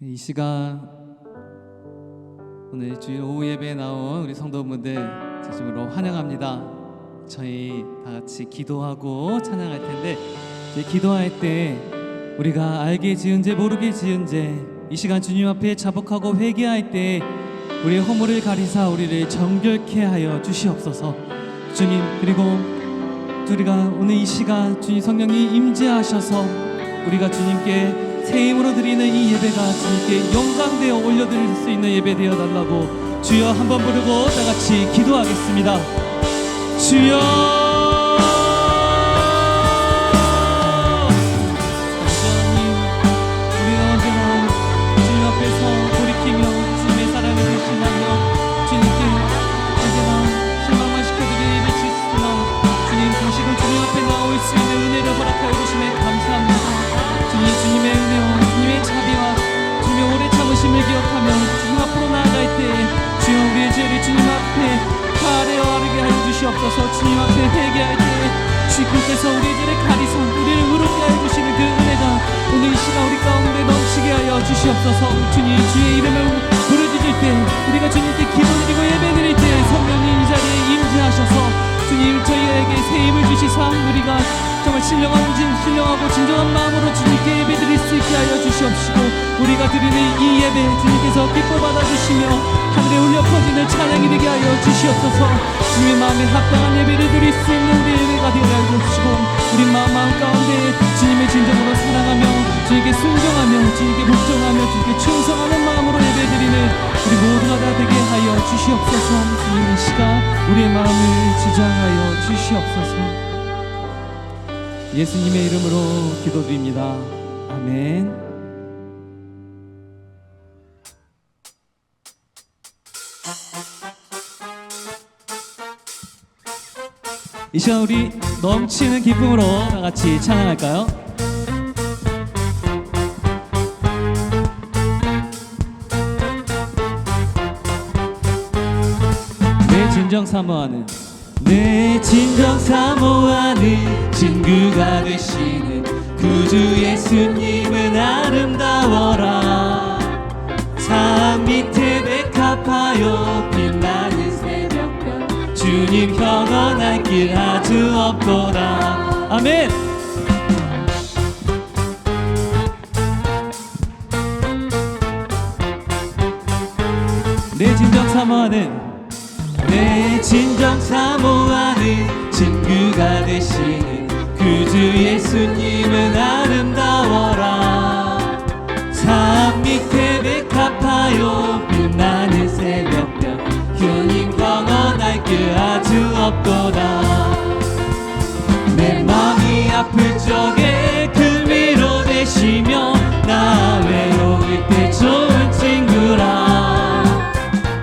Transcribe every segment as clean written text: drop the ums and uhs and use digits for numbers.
이 시간 오늘 주일 오후 예배에 나온 우리 성도분들 진심으로 환영합니다. 저희 다 같이 기도하고 찬양할 텐데, 이제 기도할 때 우리가 알게 지은 죄 모르게 지은 죄, 이 시간 주님 앞에 자복하고 회개할 때 우리의 허물을 가리사 우리를 정결케 하여 주시옵소서. 주님, 그리고 우리가 오늘 이 시간 주님 성령이 임재하셔서 우리가 주님께 새 힘으로 드리는 이 예배가 주님께 영광되어 올려드릴 수 있는 예배 되어 달라고 주여 한번 부르고 다 같이 기도하겠습니다. 주여, 주님의 은혜와 주님의 자비와 주님의 오래 참으심을 기억하며 주님 앞으로 나아갈 때 주여 우리의 죄를 주님 앞에 가려 아르게 하여 주시옵소서. 주님 앞에 회개할 때 주님께서 우리의 죄를 가리사 우리를 의롭게 하여 주시는 그 은혜가 오늘 이 시간 우리 가운데 넘치게 하여 주시옵소서. 주님, 주의 이름을 부르짖을 때 우리가 주님께 기도드리고 예배드릴 때 성령님 이 자리에 임재하셔서 주님 저희에게 새 힘을 주시사 우리가 정말 신령하고 진정한 마음으로 주님께 예배드릴 수 있게 하여 주시옵시고, 우리가 드리는 이 예배 주님께서 기뻐 받아주시며 하늘에 울려 퍼지는 찬양이 되게 하여 주시옵소서. 주님의 마음에 합당한 예배를 드릴 수 있는 우리 예배가 되게 하여 주시고, 우리 마음 가운데 주님을 진정으로 사랑하며 주님께 순종하며 주님께 복종하며 주님께 충성하는 마음으로 예배드리는 우리 모두가 다 되게 하여 주시옵소서. 주님 이 시간 우리의 마음을 지장하여 주시옵소서. 예수님의 이름으로 기도드립니다. 아멘. 이 시간 우리 넘치는 기쁨으로 다 같이 찬양할까요? 내 진정 사모하는 내 진정 사모하는 친구가 되시는 구주 예수님은 아름다워라. 산 밑에 백합하여 빛나는 새벽별 주님 평안할 길 아주 없도다. 아멘. 내 진정 사모하는 내 진정 사모하는 친구가 되시는 구주 예수님은 아름다워라. 산 밑에 백합하여 빛나는 새벽별 주님 평안할 길 아주 없도다. 내 마음이 아플 적에 그 위로 되시며 나 외로울 때 좋은 친구라.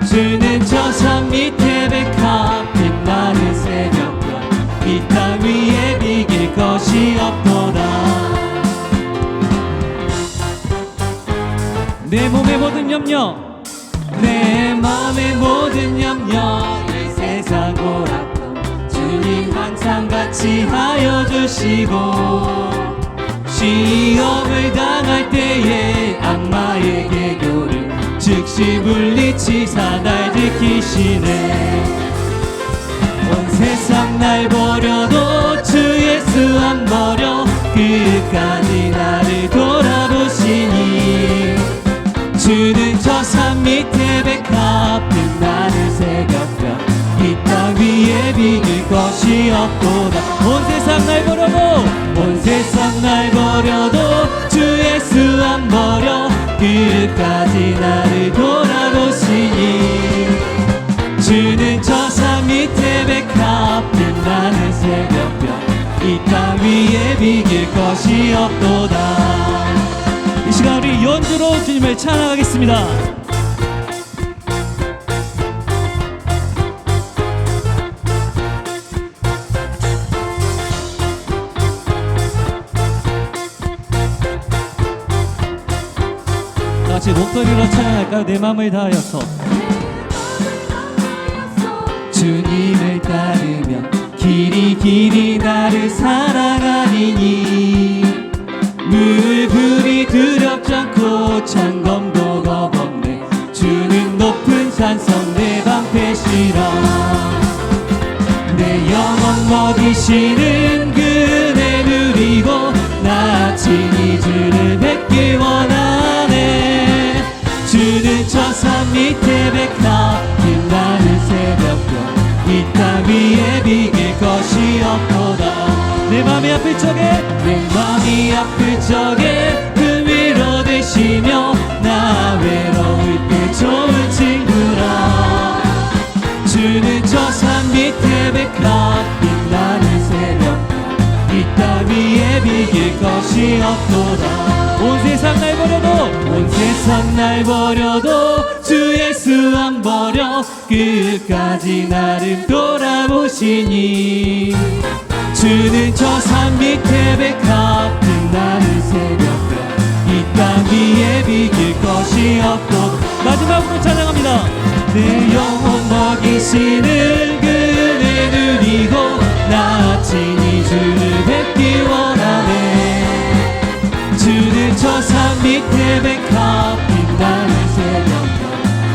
주는 저 산 밑에 백합 빛나는 새벽별 이 땅 위에 비길 것이 없도다. 내 몸의 모든 염려 내 마음의 모든 염려 이 세상 고락도 주님 항상 같이 하여 주시고, 시험을 당할 때에 악마의 계교를 즉시 물리치사 날 지키시네. 온 세상 날 버려도 주 예수 안 버려 끝까지 나를 돌아보시니. 주는 저 산 밑에 백합 빛나는 새벽별 이 땅 위에 비길 것이 없도다. 온 세상 날 버려도 주 예수 안 버려 끝까지 나를 돌아보시니. 주는 저 산 밑에 백합 빛나는 새벽별 이 땅 위에 비길 것이 없도다. 이 시간 우리 연주로 주님을 찬양하겠습니다. 같이 목소리로 찬양할까요? 내 마음을 다하여서 주님을 따르며 길이 나를 사랑하리니. 물불이 두렵지 않고 창검 주시는 그네 누리고 나 친히 주를 뵙기 원하네. 주는 저 산 밑에 백합 빛나는 새벽별 이 땅 위에 비길 것이 없도다. 내 맘이 아플 적에 그 위로 되시며 나 외로울 때 좋은 친구라. 주는 저 산 밑에 백합 빛나는 새벽 이 땅 위에 비길 것이 없도다. 온 세상 날 버려도 주 예수 안 버려 끝까지 나를 돌아보시니. 주는 저 산 밑에 백합 빛나는 새벽별 이 땅 위에 비길 것이 없도다. 마지막으로 찬양합니다. 내 영혼 먹이시는 그네 누리고 나 친히 주를 뵙기 원하네. 주는 저 산 밑에 백합 빛나는 새벽별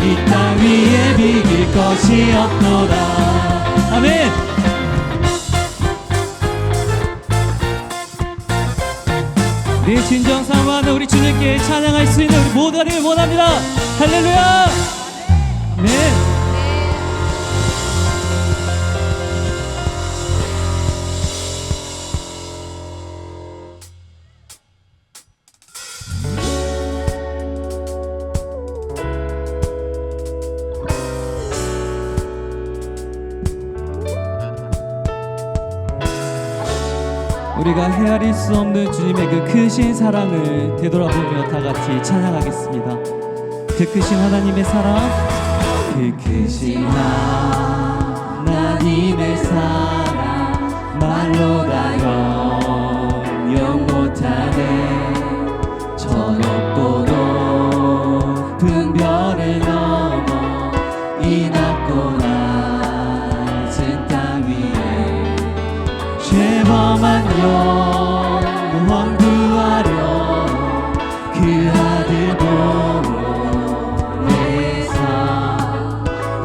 이 땅 위에 비길 것이 없도다. 아멘. 우리의 진정 사모하는 우리 주님께 찬양할 수 있는 우리 모두가 되길 원합니다. 할렐루야. 네. 우리가 헤아릴 수 없는 주님의 그 크신 사랑을 되돌아보며 다 같이 찬양하겠습니다. 그 크신 하나님의 사랑, 그 크신 하나님의 사랑 말로 다 영영 못하네. 저녁도 높은 별을 넘어 이 낮고 낮은 땅 위에 죄범한 영혼 구하려 그 아들 보내사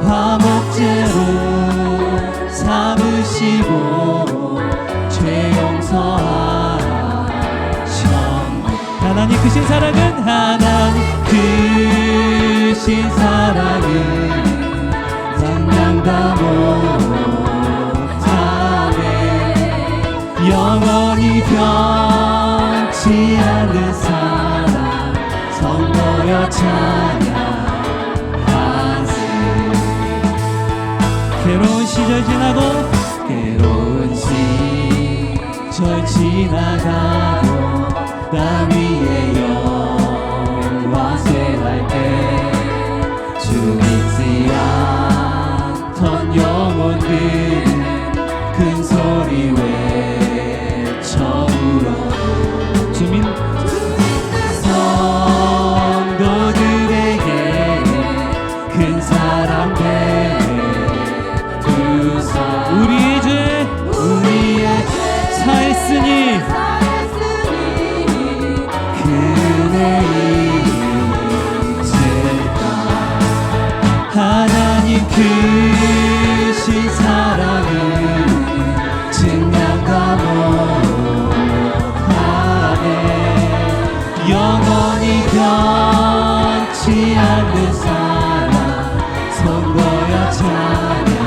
화목제로 삼으시고 죄 용서하셨네. 하나님 크신 사랑은 크신 사랑은 상냥 다 영원히 변치 않는 사랑 성도여 찬양하세. 괴로운 시절 지나고 땅 위에 영화쇠할 때 주 믿지 않던 영혼들은 큰 소리 외쳐불어 주민 성도들에게 큰 사랑 베푸사. 우리의 죄 사했으니 그네 이제다. 하나님 크신 사랑을 증명과 못하네. 영원히 변치 않는 사랑 선보여 찬양.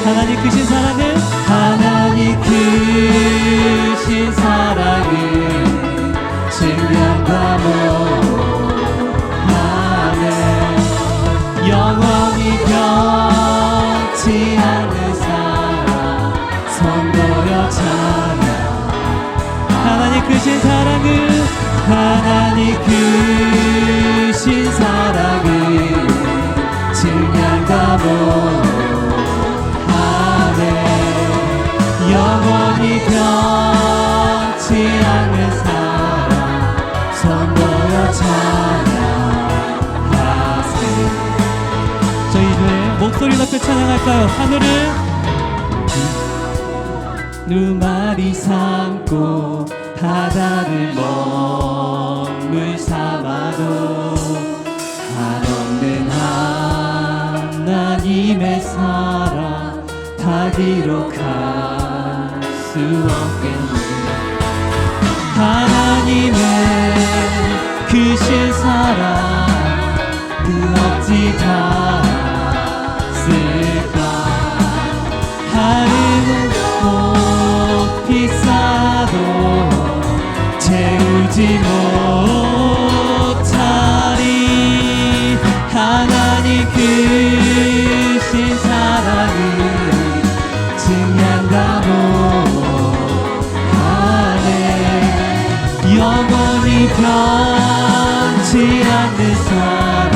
하나님 크신 사랑을 증명과 못하네. 영원히 변치 않는 사랑 선보여 찬양. 하나님 크신 사랑을 증명과 못하네. 영원히 변치 않는 사랑 선보여 찬양하세. 저희 이제 목소리 높여 찬양할까요? 하늘을 누마리 삼고 바다를 먹물 삼아도 한없는 하나님의 사랑 다 어디로 갈 수 없겠네. 하나님의 크신 사랑 그 어찌 닿았을까. 하늘은 높이 쌓아도 채우지 못하리. 하나님 크신 사랑을 증량다 못하네. 영원히 변치 않는 사랑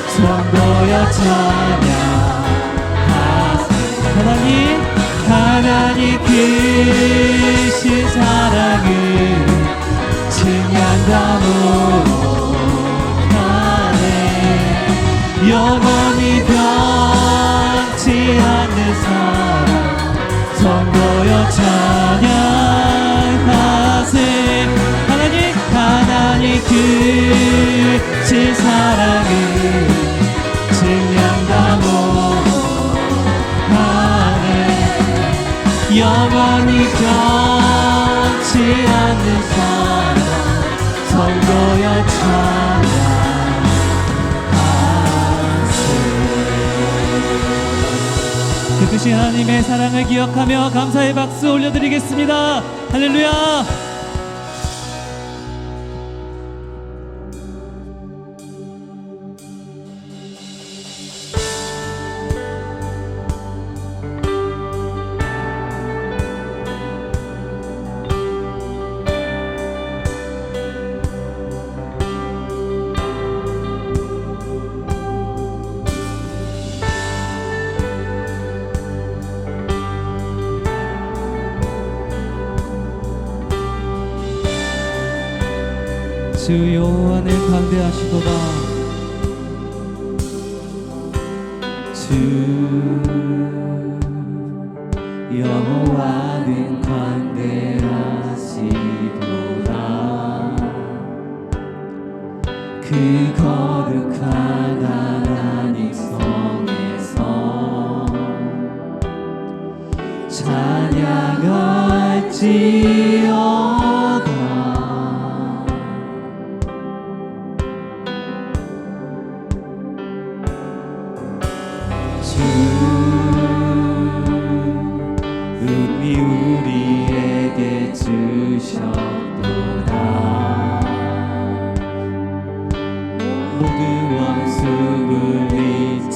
성도여 찬양하세. 하나님 크신 사랑을 증량다 못하네. 영원히 변치 않는 사랑 성도여 찬양하세. 하나님 크신 사랑을 증량다 못하네. 영원히 변치 않는 사랑 성도여 찬양하세. 그 크신 하나님의 사랑을 기억하며 감사의 박수 올려드리겠습니다. 할렐루야. 주 여호와는 광대하시도다. 주 여호와는 광대하시도다. 그 거룩한 하나님 성에서 찬양할지어다. 은히 우리에게 주셨도다. 모든 원수 물리치셨네.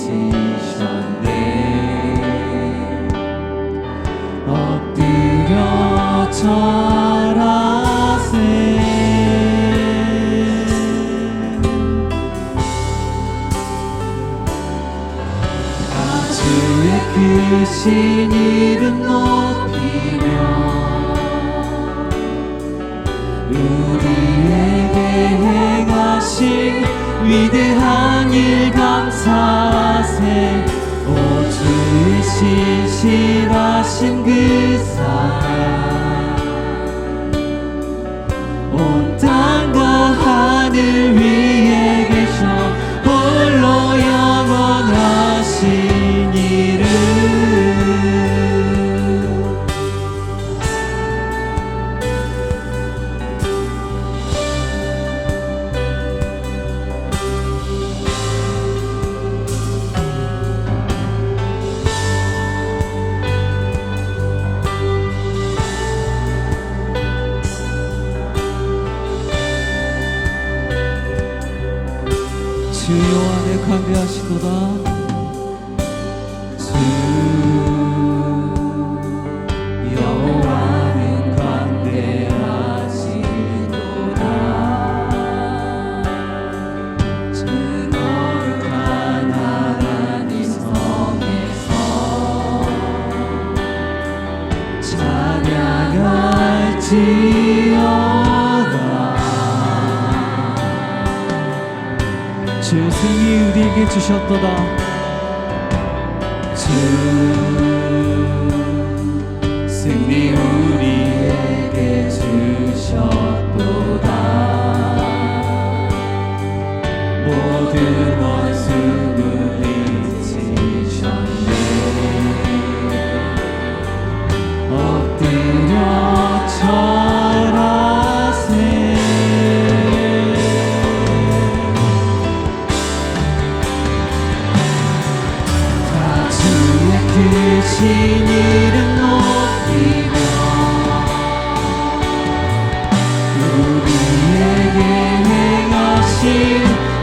엎드려 절하세. 주의 크신 이름 높이며 우리에게 행하신 위대한 일 감사하세. 오 주의 신실하신 그 사랑 온 땅과 하늘 위에 계셔 홀로 영원하신 이름. 주 여호와는 광대하시도다. 주 여호와는 광대하시도다. 주 거룩한 하나님 성에서 찬양할지어다. 주 승리 우리에게 주셨도다. 주 승리 우리에게 주셨도다. 모든 원수 물리치셨네.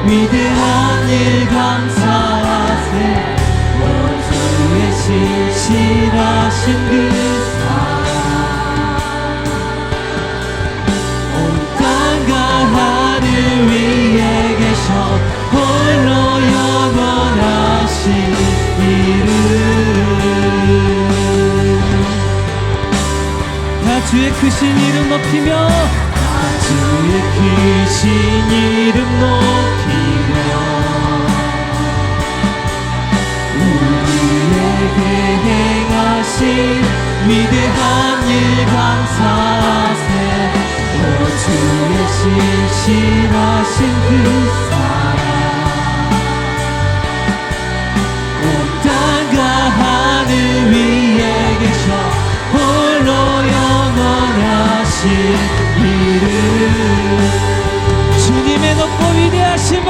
위대한 일 감사하세. 주의 신실하신 그 위에 계셔 홀로 영원하신 이름. 다 주의 크신 이름 높이며, 다 주의 크신 이름 높이며, 우리에게 행하신 위대한 일 감사하세. 주의 신실하신 그 사랑 온 땅과 하늘 위에 계셔 홀로 영원하신 이름. 주님의 높고 위대하심을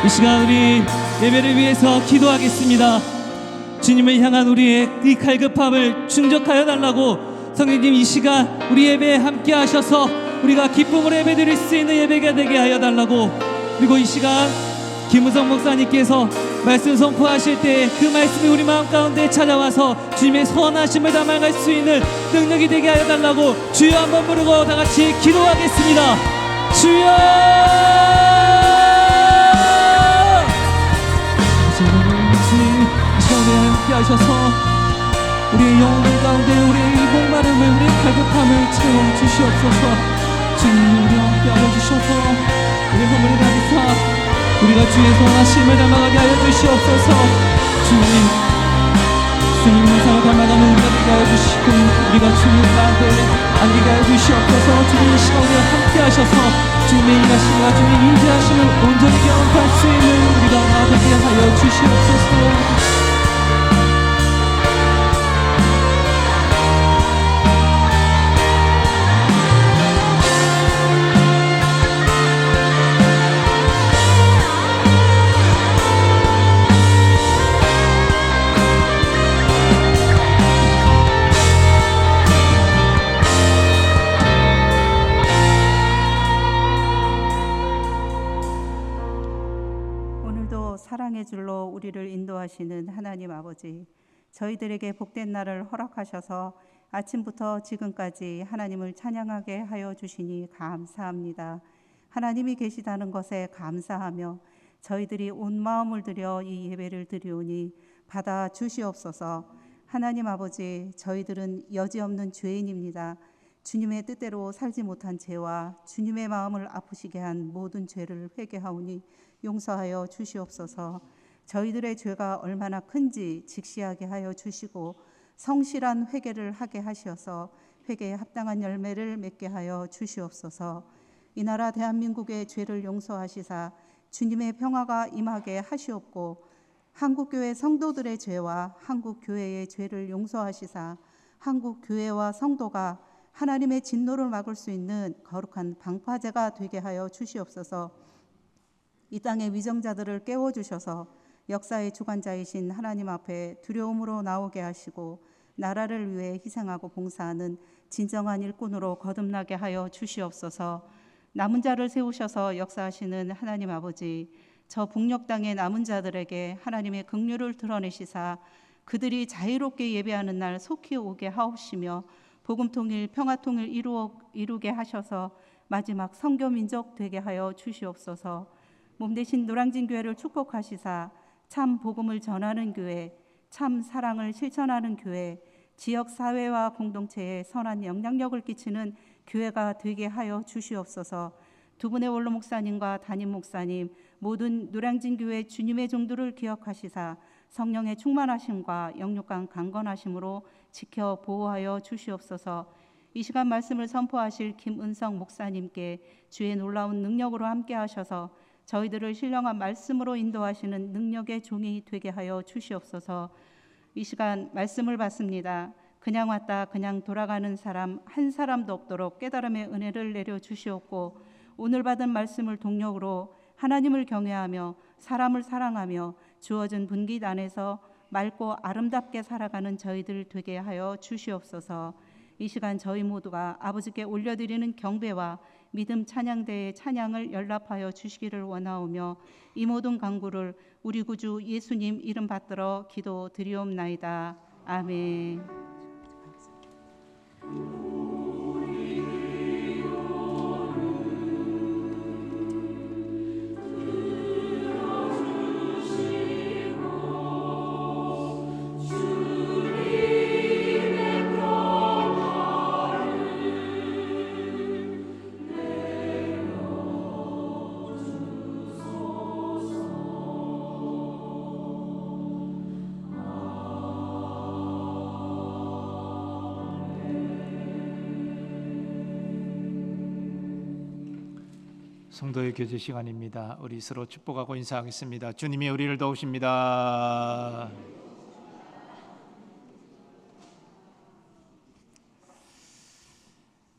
이 시간 우리 예배를 위해서 기도하겠습니다. 주님을 향한 우리의 이 갈급함을 충족하여 달라고 성령님 이 시간 우리 예배에 함께 하셔서 우리가 기쁨으로 예배드릴 수 있는 예배가 되게 하여 달라고. 그리고 이 시간 김우성 목사님께서 말씀 선포하실 때 그 말씀이 우리 마음 가운데 찾아와서 주님의 선하심을 담아갈 수 있는 능력이 되게 하여 달라고 주여 한번 부르고 다 같이 기도하겠습니다. 주여 함께 하셔서 우리의 영혼 가운데 우리의 이 목마름을 우리의 갈급함을 채워주시옵소서. 주님 우리 함께 하여 주셔서 우리 허물을 가리사 우리가 주의 선하심을 담아가게 하여 주시옵소서. 주님 주님 영상을 담아가는 우리가 되게 하여 주시고 우리가 주님 가운데 안기게 하여 주시옵소서. 주님 이 시간 우리와 함께 하셔서 주님의 일하심과 주님의 인자하심을 온전히 경험할 수 있는 우리가 되게 하여 주시옵소서. 사랑의 줄로 우리를 인도하시는 하나님 아버지, 저희들에게 복된 날을 허락하셔서 아침부터 지금까지 하나님을 찬양하게 하여 주시니 감사합니다. 하나님이 계시다는 것에 감사하며 저희들이 온 마음을 들여 이 예배를 드리오니 받아 주시옵소서. 하나님 아버지, 저희들은 여지없는 죄인입니다. 주님의 뜻대로 살지 못한 죄와 주님의 마음을 아프시게 한 모든 죄를 회개하오니 용서하여 주시옵소서. 저희들의 죄가 얼마나 큰지 직시하게 하여 주시고 성실한 회개를 하게 하셔서 회개에 합당한 열매를 맺게 하여 주시옵소서. 이 나라 대한민국의 죄를 용서하시사 주님의 평화가 임하게 하시옵고 한국교회 성도들의 죄와 한국교회의 죄를 용서하시사 한국교회와 성도가 하나님의 진노를 막을 수 있는 거룩한 방파제가 되게 하여 주시옵소서. 이 땅의 위정자들을 깨워주셔서 역사의 주관자이신 하나님 앞에 두려움으로 나오게 하시고 나라를 위해 희생하고 봉사하는 진정한 일꾼으로 거듭나게 하여 주시옵소서. 남은 자를 세우셔서 역사하시는 하나님 아버지, 저 북녘 땅의 남은 자들에게 하나님의 긍휼을 드러내시사 그들이 자유롭게 예배하는 날 속히 오게 하옵시며 복음통일 평화통일 이루게 하셔서 마지막 선교민족 되게 하여 주시옵소서. 몸대신 노량진 교회를 축복하시사 참 복음을 전하는 교회, 참 사랑을 실천하는 교회, 지역 사회와 공동체에 선한 영향력을 끼치는 교회가 되게 하여 주시옵소서. 두 분의 원로 목사님과 담임 목사님, 모든 노량진 교회 주님의 종들을 기억하시사 성령의 충만하심과 영육간 강건하심으로 지켜 보호하여 주시옵소서. 이 시간 말씀을 선포하실 김은성 목사님께 주의 놀라운 능력으로 함께 하셔서 저희들을 신령한 말씀으로 인도하시는 능력의 종이 되게 하여 주시옵소서. 이 시간 말씀을 받습니다. 그냥 왔다 그냥 돌아가는 사람 한 사람도 없도록 깨달음의 은혜를 내려 주시옵고, 오늘 받은 말씀을 동력으로 하나님을 경외하며 사람을 사랑하며 주어진 분깃 안에서 맑고 아름답게 살아가는 저희들 되게 하여 주시옵소서. 이 시간 저희 모두가 아버지께 올려드리는 경배와 믿음 찬양대의 찬양을 연락하여 주시기를 원하오며, 이 모든 간구를 우리 구주 예수님 이름 받들어 기도드리옵나이다. 아멘. 성도의 교제 시간입니다. 우리 서로 축복하고 인사하겠습니다. 주님이 우리를 도우십니다.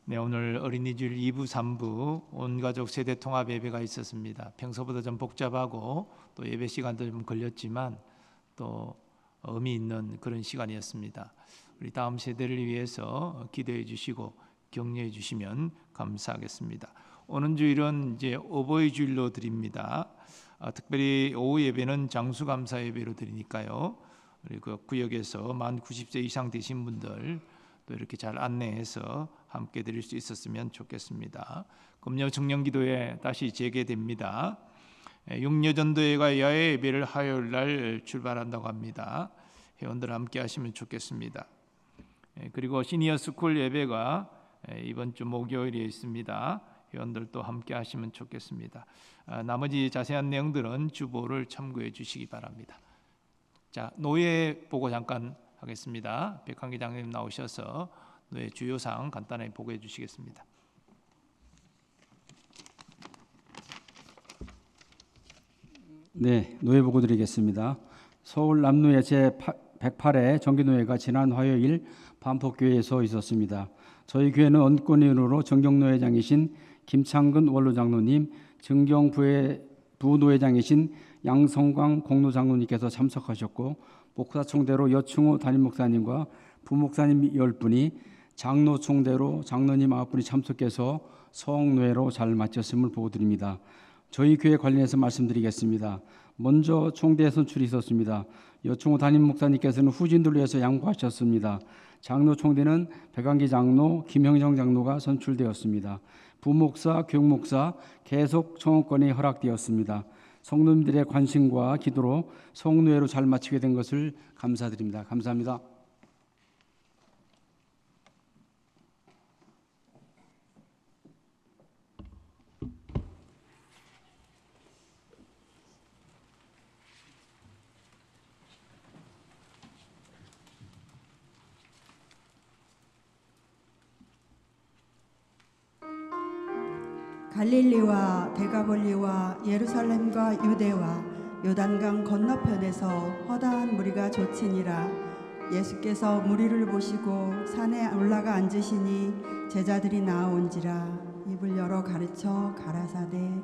네, 오늘 어린이주일 2부, 3부 온가족 세대 통합 예배가 있었습니다. 평소보다 좀 복잡하고 또 예배 시간도 좀 걸렸지만 또 의미 있는 그런 시간이었습니다. 우리 다음 세대를 위해서 기도해 주시고 격려해 주시면 감사하겠습니다. 오는 주일은 이제 어버이 주일로 드립니다. 특별히 오후 예배는 장수감사 예배로 드리니까요. 우리 그 구역에서 만 90세 이상 되신 분들 또 이렇게 잘 안내해서 함께 드릴 수 있었으면 좋겠습니다. 금요 청년기도회 다시 재개됩니다. 육려전도회가 야외 예배를 화요일 날 출발한다고 합니다. 회원들 함께 하시면 좋겠습니다. 그리고 시니어 스쿨 예배가 이번 주 목요일에 있습니다. 회원들도 함께 하시면 좋겠습니다. 나머지 자세한 내용들은 주보를 참고해 주시기 바랍니다. 자, 노예 보고 잠깐 하겠습니다. 백한기 장님 나오셔서 노예 주요 사항 간단하게 보고해 주시겠습니다. 네, 노예 보고 드리겠습니다. 서울 남노예 제108회 정기노예가 지난 화요일 반포교회에서 있었습니다. 저희 교회는 언권위원으로 정경노회장이신 김창근 원로장로님, 정경부노회장이신 양성광 공로장로님께서 참석하셨고, 목사총대로 여충호 담임목사님과 부목사님 10분이, 장로총대로 장로님 9분이 참석해서 성노예로 잘 마쳤음을 보고드립니다. 저희 교회 관련해서 말씀드리겠습니다. 먼저 총대 선출이 있었습니다. 여충호 담임목사님께서는 후진들을 위해서 양보하셨습니다. 장로 총대는 백안기 장로, 김형정 장로가 선출되었습니다. 부목사, 교육목사 계속 청원권이 허락되었습니다. 성도님들의 관심과 기도로 성노예로 잘 마치게 된 것을 감사드립니다. 감사합니다. 갈릴리와 데가볼리와 예루살렘과 유대와 요단강 건너편에서 허다한 무리가 조치니라. 예수께서 무리를 보시고 산에 올라가 앉으시니 제자들이 나아온지라. 입을 열어 가르쳐 가라사대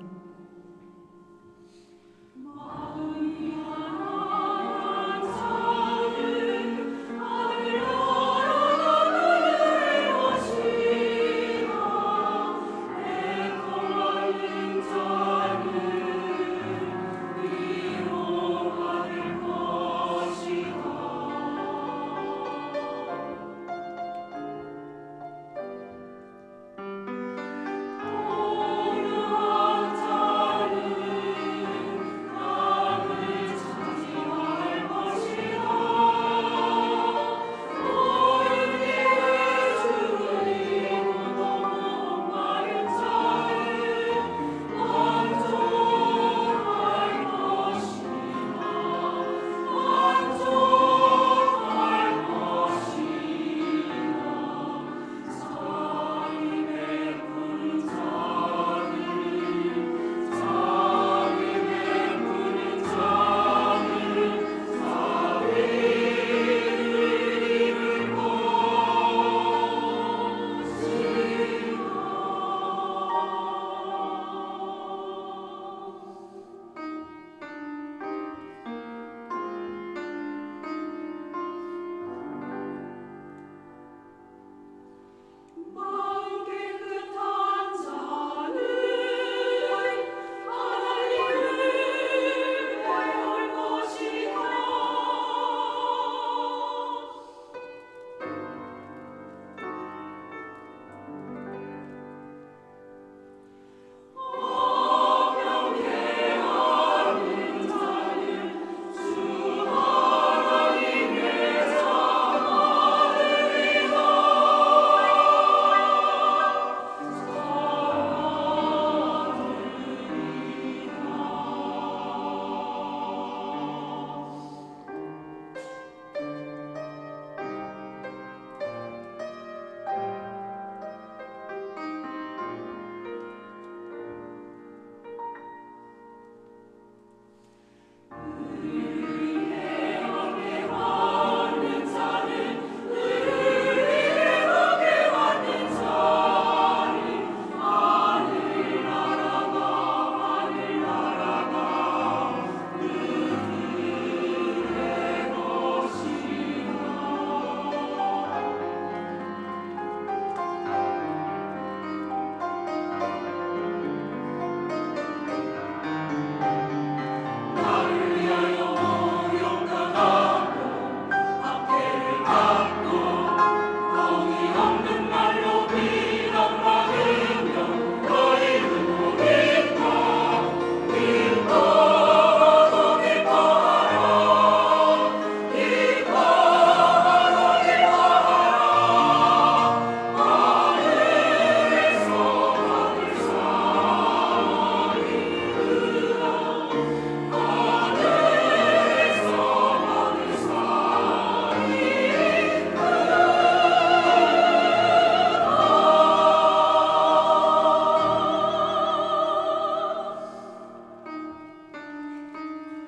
오르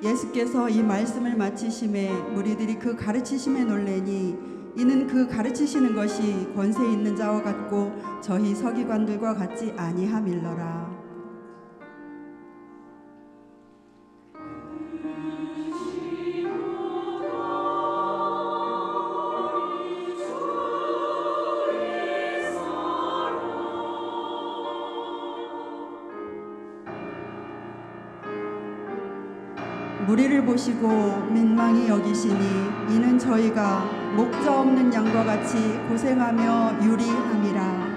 예수께서 이 말씀을 마치심에 무리들이 그 가르치심에 놀래니 이는 그 가르치시는 것이 권세 있는 자와 같고 저희 서기관들과 같지 아니함일러라. 무리를 보시고 민망히 여기시니 이는 저희가 목자 없는 양과 같이 고생하며 유리함이라.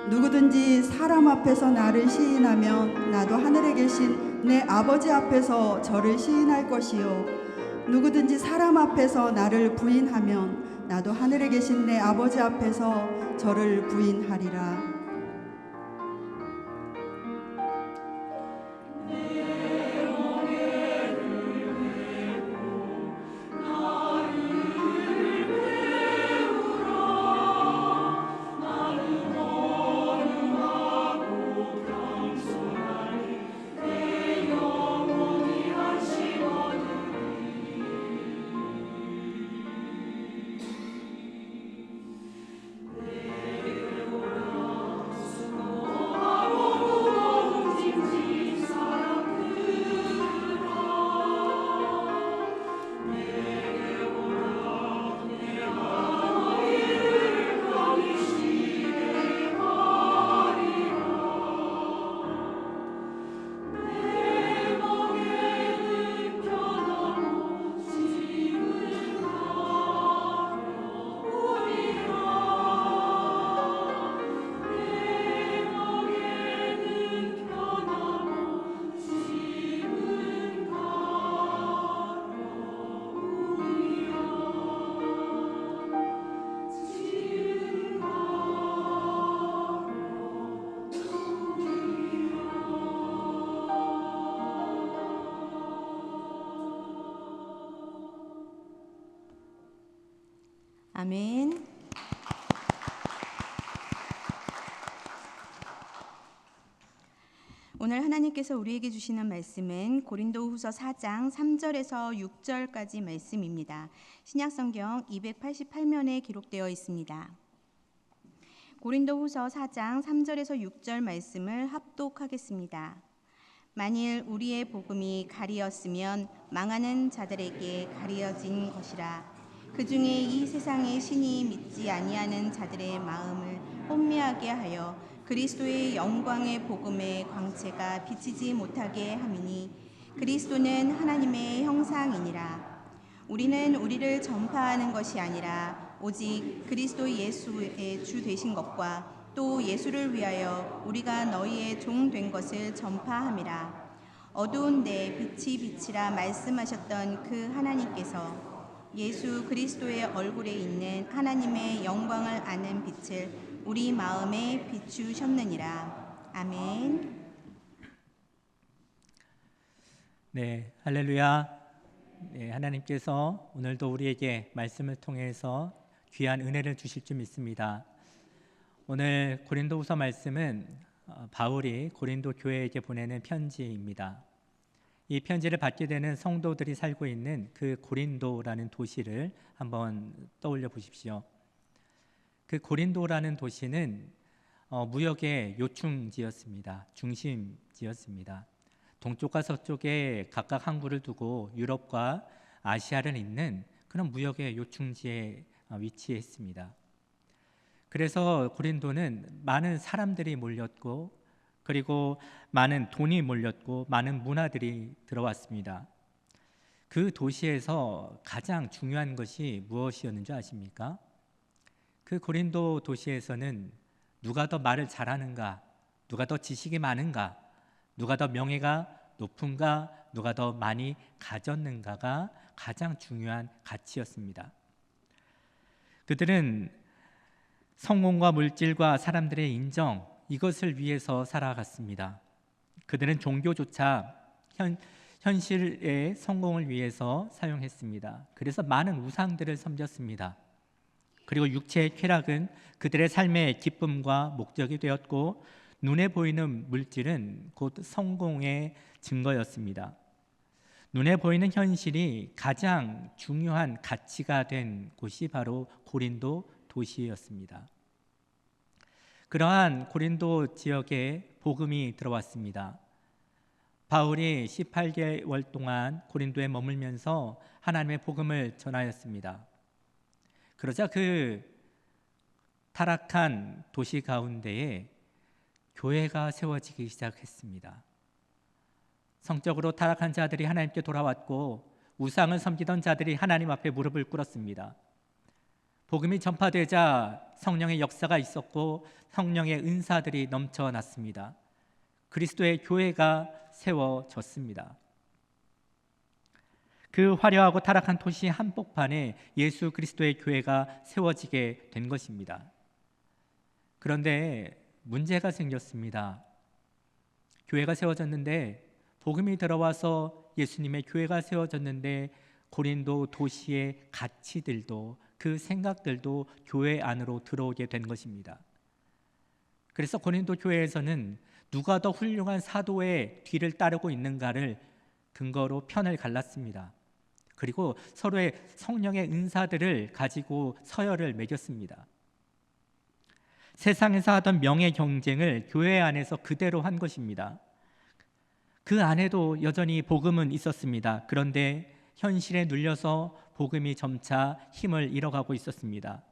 누구든지 사람 앞에서 나를 시인하면 나도 하늘에 계신 내 아버지 앞에서 저를 시인할 것이요 누구든지 사람 앞에서 나를 부인하면 나도 하늘에 계신 내 아버지 앞에서 저를 부인하리라. 아멘. 오늘 하나님께서 우리에게 주시는 말씀은 고린도후서 4장 3절에서 6절까지 말씀입니다. 신약성경 288면에 기록되어 있습니다. 고린도후서 4장 3절에서 6절 말씀을 합독하겠습니다. 만일 우리의 복음이 가리었으면 망하는 자들에게 가리어진 것이라. 그 중에 이 세상의 신이 믿지 아니하는 자들의 마음을 혼미하게 하여 그리스도의 영광의 복음의 광채가 비치지 못하게 함이니 그리스도는 하나님의 형상이니라. 우리는 우리를 전파하는 것이 아니라 오직 그리스도 예수의 주 되신 것과 또 예수를 위하여 우리가 너희의 종 된 것을 전파함이라. 어두운 데 빛이 비치라 말씀하셨던 그 하나님께서 예수 그리스도의 얼굴에 있는 하나님의 영광을 아는 빛을 우리 마음에 비추셨느니라. 아멘. 네, 할렐루야. 네, 하나님께서 오늘도 우리에게 말씀을 통해서 귀한 은혜를 주실 줄 믿습니다. 오늘 고린도후서 말씀은 바울이 고린도 교회에게 보내는 편지입니다. 이 편지를 받게 되는 성도들이 살고 있는 그 고린도라는 도시를 한번 떠올려 보십시오. 그 고린도라는 도시는 무역의 요충지였습니다. 중심지였습니다. 동쪽과 서쪽에 각각 항구를 두고 유럽과 아시아를 잇는 그런 무역의 요충지에 위치했습니다. 그래서 고린도는 많은 사람들이 몰렸고, 그리고 많은 돈이 몰렸고, 많은 문화들이 들어왔습니다. 그 도시에서 가장 중요한 것이 무엇이었는지 아십니까? 그 고린도 도시에서는 누가 더 말을 잘하는가, 누가 더 지식이 많은가, 누가 더 명예가 높은가, 누가 더 많이 가졌는가가 가장 중요한 가치였습니다. 그들은 성공과 물질과 사람들의 인정, 이것을 위해서 살아갔습니다. 그들은 종교조차 현실의 성공을 위해서 사용했습니다. 그래서 많은 우상들을 섬겼습니다. 그리고 육체의 쾌락은 그들의 삶의 기쁨과 목적이 되었고, 눈에 보이는 물질은 곧 성공의 증거였습니다. 눈에 보이는 현실이 가장 중요한 가치가 된 곳이 바로 고린도 도시였습니다. 그러한 고린도 지역에 복음이 들어왔습니다. 바울이 18개월 동안 고린도에 머물면서 하나님의 복음을 전하였습니다. 그러자 그 타락한 도시 가운데에 교회가 세워지기 시작했습니다. 성적으로 타락한 자들이 하나님께 돌아왔고, 우상을 섬기던 자들이 하나님 앞에 무릎을 꿇었습니다. 복음이 전파되자 성령의 역사가 있었고, 성령의 은사들이 넘쳐났습니다. 그리스도의 교회가 세워졌습니다. 그 화려하고 타락한 도시 한복판에 예수 그리스도의 교회가 세워지게 된 것입니다. 그런데 문제가 생겼습니다. 교회가 세워졌는데, 복음이 들어와서 예수님의 교회가 세워졌는데, 고린도 도시의 가치들도, 그 생각들도 교회 안으로 들어오게 된 것입니다. 그래서 고린도 교회에서는 누가 더 훌륭한 사도의 뒤를 따르고 있는가를 근거로 편을 갈랐습니다. 그리고 서로의 성령의 은사들을 가지고 서열을 매겼습니다. 세상에서 하던 명예 경쟁을 교회 안에서 그대로 한 것입니다. 그 안에도 여전히 복음은 있었습니다. 그런데 현실에 눌려서 복음이 점차 힘을 잃어가고 있었습니다.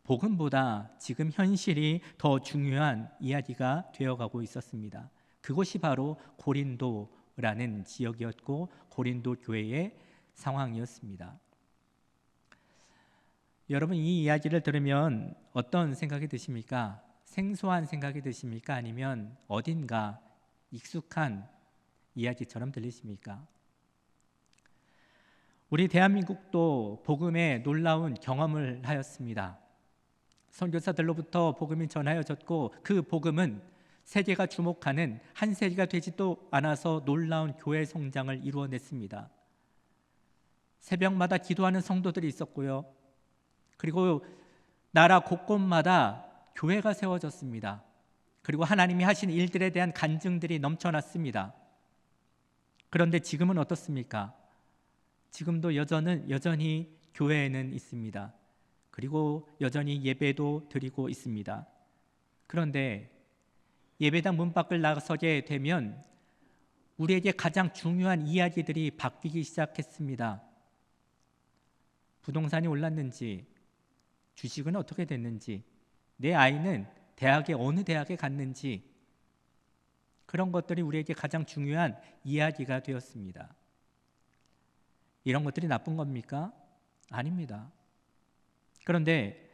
복음보다 지금 현실이 더 중요한 이야기가 되어가고 있었습니다. 그곳이 바로 고린도라는 지역이었고, 고린도 교회의 상황이었습니다. 여러분, 이 이야기를 들으면 어떤 생각이 드십니까? 생소한 생각이 드십니까? 아니면 어딘가 익숙한 이야기처럼 들리십니까? 우리 대한민국도 복음의 놀라운 경험을 하였습니다. 선교사들로부터 복음이 전하여졌고, 그 복음은 세계가 주목하는 한 세기가 되지도 않아서 놀라운 교회 성장을 이루어냈습니다. 새벽마다 기도하는 성도들이 있었고요. 그리고 나라 곳곳마다 교회가 세워졌습니다. 그리고 하나님이 하신 일들에 대한 간증들이 넘쳐났습니다. 그런데 지금은 어떻습니까? 지금도 여전히 교회에는 있습니다. 그리고 여전히 예배도 드리고 있습니다. 그런데 예배당 문 밖을 나서게 되면 우리에게 가장 중요한 이야기들이 바뀌기 시작했습니다. 부동산이 올랐는지, 주식은 어떻게 됐는지, 내 아이는 어느 대학에 갔는지, 그런 것들이 우리에게 가장 중요한 이야기가 되었습니다. 이런 것들이 나쁜 겁니까? 아닙니다. 그런데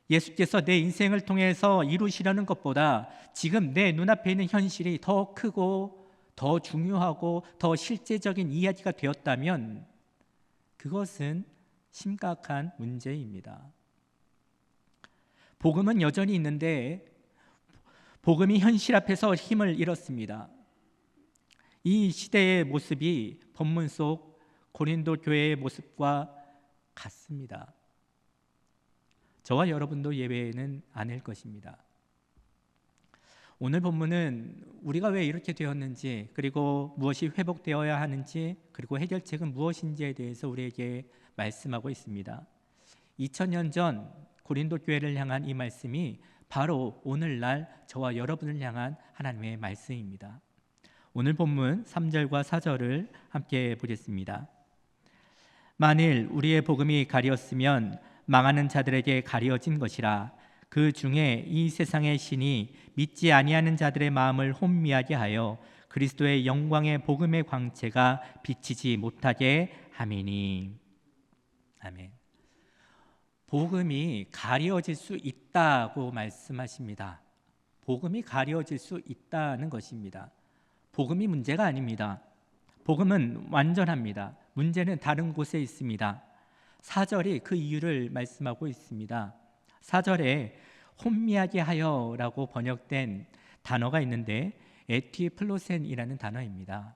예수께서 내 인생을 통해서 이루시려는 것보다 지금 내 눈앞에 있는 현실이 더 크고 더 중요하고 더 실제적인 이야기가 되었다면 그것은 심각한 문제입니다. 복음은 여전히 있는데 복음이 현실 앞에서 힘을 잃었습니다. 이 시대의 모습이 본문 속 고린도 교회의 모습과 같습니다. 저와 여러분도 예외는 아닐 것입니다. 오늘 본문은 우리가 왜 이렇게 되었는지, 그리고 무엇이 회복되어야 하는지, 그리고 해결책은 무엇인지에 대해서 우리에게 말씀하고 있습니다. 2000년 전 고린도 교회를 향한 이 말씀이 바로 오늘날 저와 여러분을 향한 하나님의 말씀입니다. 오늘 본문 3절과 4절을 함께 보겠습니다. 만일 우리의 복음이 가리었으면 망하는 자들에게 가리어진 것이라. 그 중에 이 세상의 신이 믿지 아니하는 자들의 마음을 혼미하게 하여 그리스도의 영광의 복음의 광채가 비치지 못하게 함이니. 아멘. 복음이 가려질 수 있다고 말씀하십니다. 복음이 가려질 수 있다는 것입니다. 복음이 문제가 아닙니다. 복음은 완전합니다. 문제는 다른 곳에 있습니다. 4절이 그 이유를 말씀하고 있습니다. 4절에 혼미하게 하여라고 번역된 단어가 있는데 에티플로센이라는 단어입니다.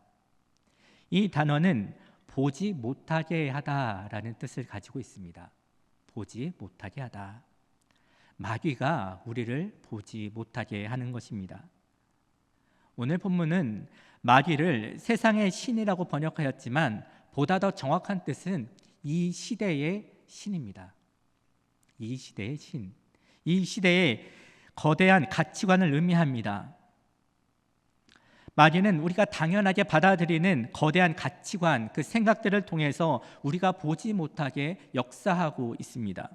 이 단어는 보지 못하게 하다라는 뜻을 가지고 있습니다. 보지 못하게 하다. 마귀가 우리를 보지 못하게 하는 것입니다. 오늘 본문은 마귀를 세상의 신이라고 번역하였지만 보다 더 정확한 뜻은 이 시대의 신입니다. 이 시대의 신, 이 시대의 거대한 가치관을 의미합니다. 마귀는 우리가 당연하게 받아들이는 거대한 가치관, 그 생각들을 통해서 우리가 보지 못하게 역사하고 있습니다.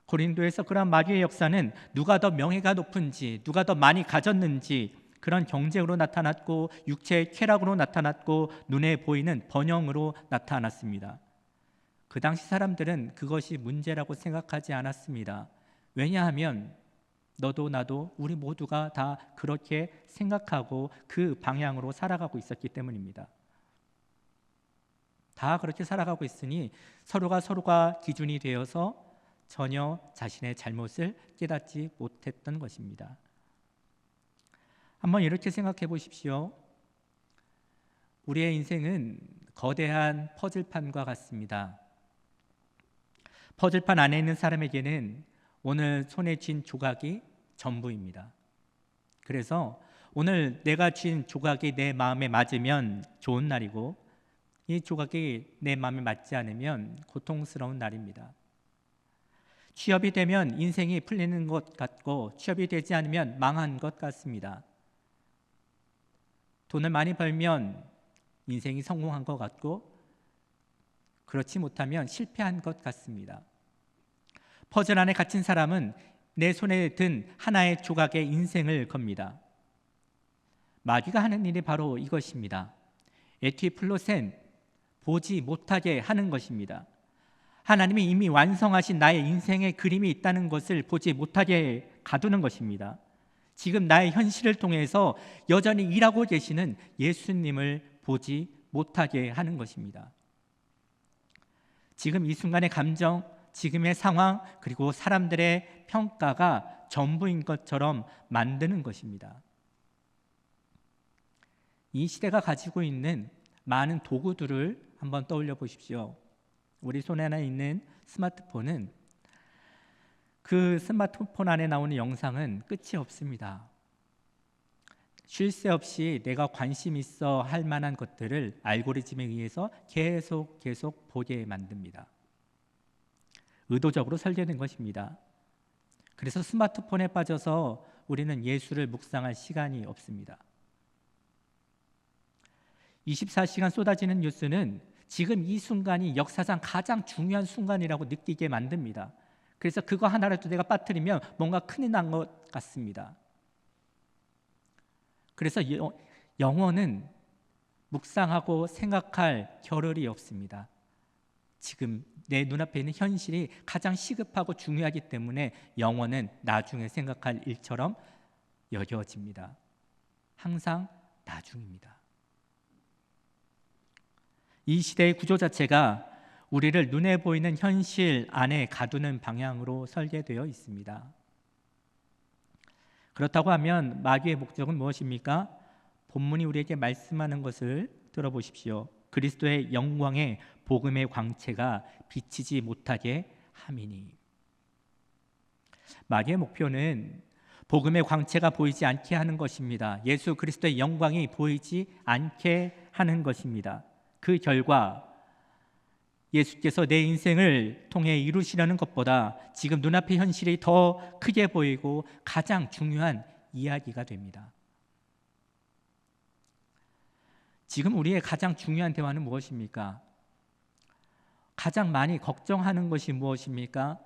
고린도에서 그런 마귀의 역사는 누가 더 명예가 높은지, 누가 더 많이 가졌는지, 그런 경쟁으로 나타났고 육체의 쾌락으로 나타났고 눈에 보이는 번영으로 나타났습니다. 그 당시 사람들은 그것이 문제라고 생각하지 않았습니다. 왜냐하면 너도 나도 우리 모두가 다 그렇게 생각하고 그 방향으로 살아가고 있었기 때문입니다. 다 그렇게 살아가고 있으니 서로가 기준이 되어서 전혀 자신의 잘못을 깨닫지 못했던 것입니다. 한번 이렇게 생각해 보십시오. 우리의 인생은 거대한 퍼즐판과 같습니다. 퍼즐판 안에 있는 사람에게는 오늘 손에 쥔 조각이 전부입니다. 그래서 오늘 내가 쥔 조각이 내 마음에 맞으면 좋은 날이고, 이 조각이 내 마음에 맞지 않으면 고통스러운 날입니다. 취업이 되면 인생이 풀리는 것 같고, 취업이 되지 않으면 망한 것 같습니다. 돈을 많이 벌면 인생이 성공한 것 같고, 그렇지 못하면 실패한 것 같습니다. 퍼즐 안에 갇힌 사람은 내 손에 든 하나의 조각에 인생을 겁니다. 마귀가 하는 일이 바로 이것입니다. 에티플로센, 보지 못하게 하는 것입니다. 하나님이 이미 완성하신 나의 인생의 그림이 있다는 것을 보지 못하게 가두는 것입니다. 지금 나의 현실을 통해서 여전히 일하고 계시는 예수님을 보지 못하게 하는 것입니다. 지금 이 순간의 감정, 지금의 상황, 그리고 사람들의 평가가 전부인 것처럼 만드는 것입니다. 이 시대가 가지고 있는 많은 도구들을 한번 떠올려 보십시오. 우리 손에 하나 있는 스마트폰은, 그 스마트폰 안에 나오는 영상은 끝이 없습니다. 쉴 새 없이 내가 관심 있어 할 만한 것들을 알고리즘에 의해서 계속 보게 만듭니다. 의도적으로 설계된 것입니다. 그래서 스마트폰에 빠져서 우리는 예수를 묵상할 시간이 없습니다. 24시간 쏟아지는 뉴스는 지금 이 순간이 역사상 가장 중요한 순간이라고 느끼게 만듭니다. 그래서 그거 하나라도 내가 빠뜨리면 뭔가 큰일 난 것 같습니다. 그래서 영혼은 묵상하고 생각할 겨를이 없습니다. 지금 내 눈앞에 있는 현실이 가장 시급하고 중요하기 때문에 영혼은 나중에 생각할 일처럼 여겨집니다. 항상 나중입니다. 이 시대의 구조 자체가 우리를 눈에 보이는 현실 안에 가두는 방향으로 설계되어 있습니다. 그렇다고 하면 마귀의 목적은 무엇입니까? 본문이 우리에게 말씀하는 것을 들어보십시오. 그리스도의 영광의 복음의 광채가 비치지 못하게 함이니. 마귀의 목표는 복음의 광채가 보이지 않게 하는 것입니다. 예수 그리스도의 영광이 보이지 않게 하는 것입니다. 그 결과 예수께서 내 인생을 통해 이루시려는 것보다 지금 눈앞의 현실이 더 크게 보이고 가장 중요한 이야기가 됩니다. 지금 우리의 가장 중요한 대화는 무엇입니까? 가장 많이 걱정하는 것이 무엇입니까?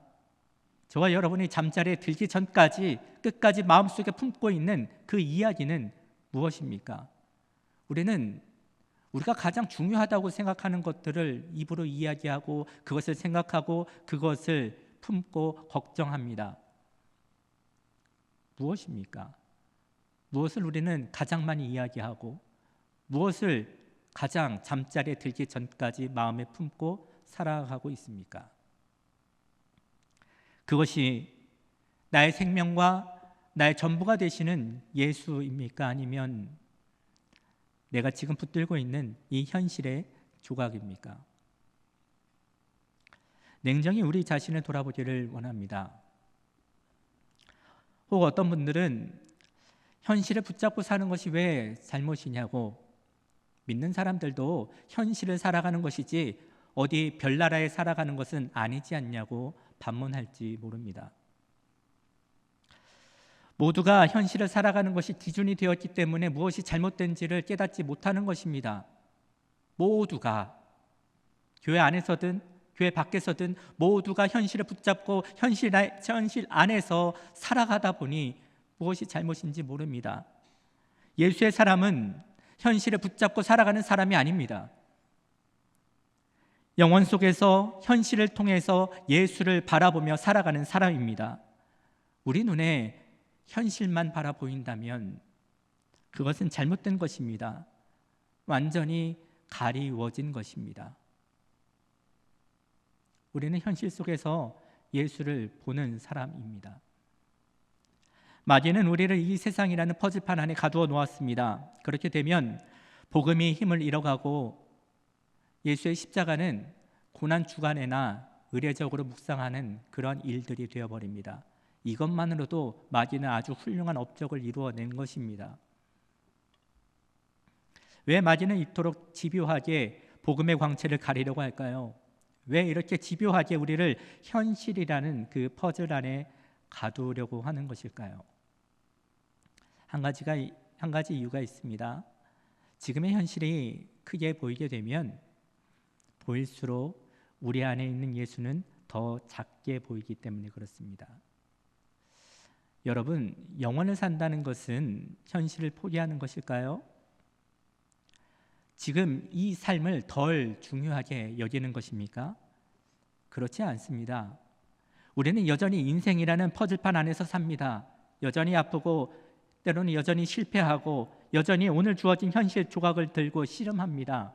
저와 여러분이 잠자리에 들기 전까지 끝까지 마음속에 품고 있는 그 이야기는 무엇입니까? 우리는 우리가 가장 중요하다고 생각하는 것들을 입으로 이야기하고 그것을 생각하고 그것을 품고 걱정합니다. 무엇입니까? 무엇을 우리는 가장 많이 이야기하고 무엇을 가장 잠자리에 들기 전까지 마음에 품고 살아가고 있습니까? 그것이 나의 생명과 나의 전부가 되시는 예수입니까? 아니면 내가 지금 붙들고 있는 이 현실의 조각입니까? 냉정히 우리 자신을 돌아보기를 원합니다. 혹 어떤 분들은 현실을 붙잡고 사는 것이 왜 잘못이냐고, 믿는 사람들도 현실을 살아가는 것이지 어디 별나라에 살아가는 것은 아니지 않냐고 반문할지 모릅니다. 모두가 현실을 살아가는 것이 기준이 되었기 때문에 무엇이 잘못된지를 깨닫지 못하는 것입니다. 모두가 교회 안에서든 교회 밖에서든 모두가 현실을 붙잡고 현실 안에서 살아가다 보니 무엇이 잘못인지 모릅니다. 예수의 사람은 현실을 붙잡고 살아가는 사람이 아닙니다. 영혼 속에서 현실을 통해서 예수를 바라보며 살아가는 사람입니다. 우리 눈에 현실만 바라보인다면 그것은 잘못된 것입니다. 완전히 가리워진 것입니다. 우리는 현실 속에서 예수를 보는 사람입니다. 마귀는 우리를 이 세상이라는 퍼즐판 안에 가두어 놓았습니다. 그렇게 되면 복음이 힘을 잃어가고 예수의 십자가는 고난 주간에나 의례적으로 묵상하는 그런 일들이 되어버립니다. 이것만으로도 마귀는 아주 훌륭한 업적을 이루어낸 것입니다. 왜 마귀는 이토록 집요하게 복음의 광채를 가리려고 할까요? 왜 이렇게 집요하게 우리를 현실이라는 그 퍼즐 안에 가두려고 하는 것일까요? 한 가지 이유가 있습니다. 지금의 현실이 크게 보이게 되면 보일수록 우리 안에 있는 예수는 더 작게 보이기 때문에 그렇습니다. 여러분, 영원을 산다는 것은 현실을 포기하는 것일까요? 지금 이 삶을 덜 중요하게 여기는 것입니까? 그렇지 않습니다. 우리는 여전히 인생이라는 퍼즐판 안에서 삽니다. 여전히 아프고 때로는 여전히 실패하고 여전히 오늘 주어진 현실 조각을 들고 씨름합니다.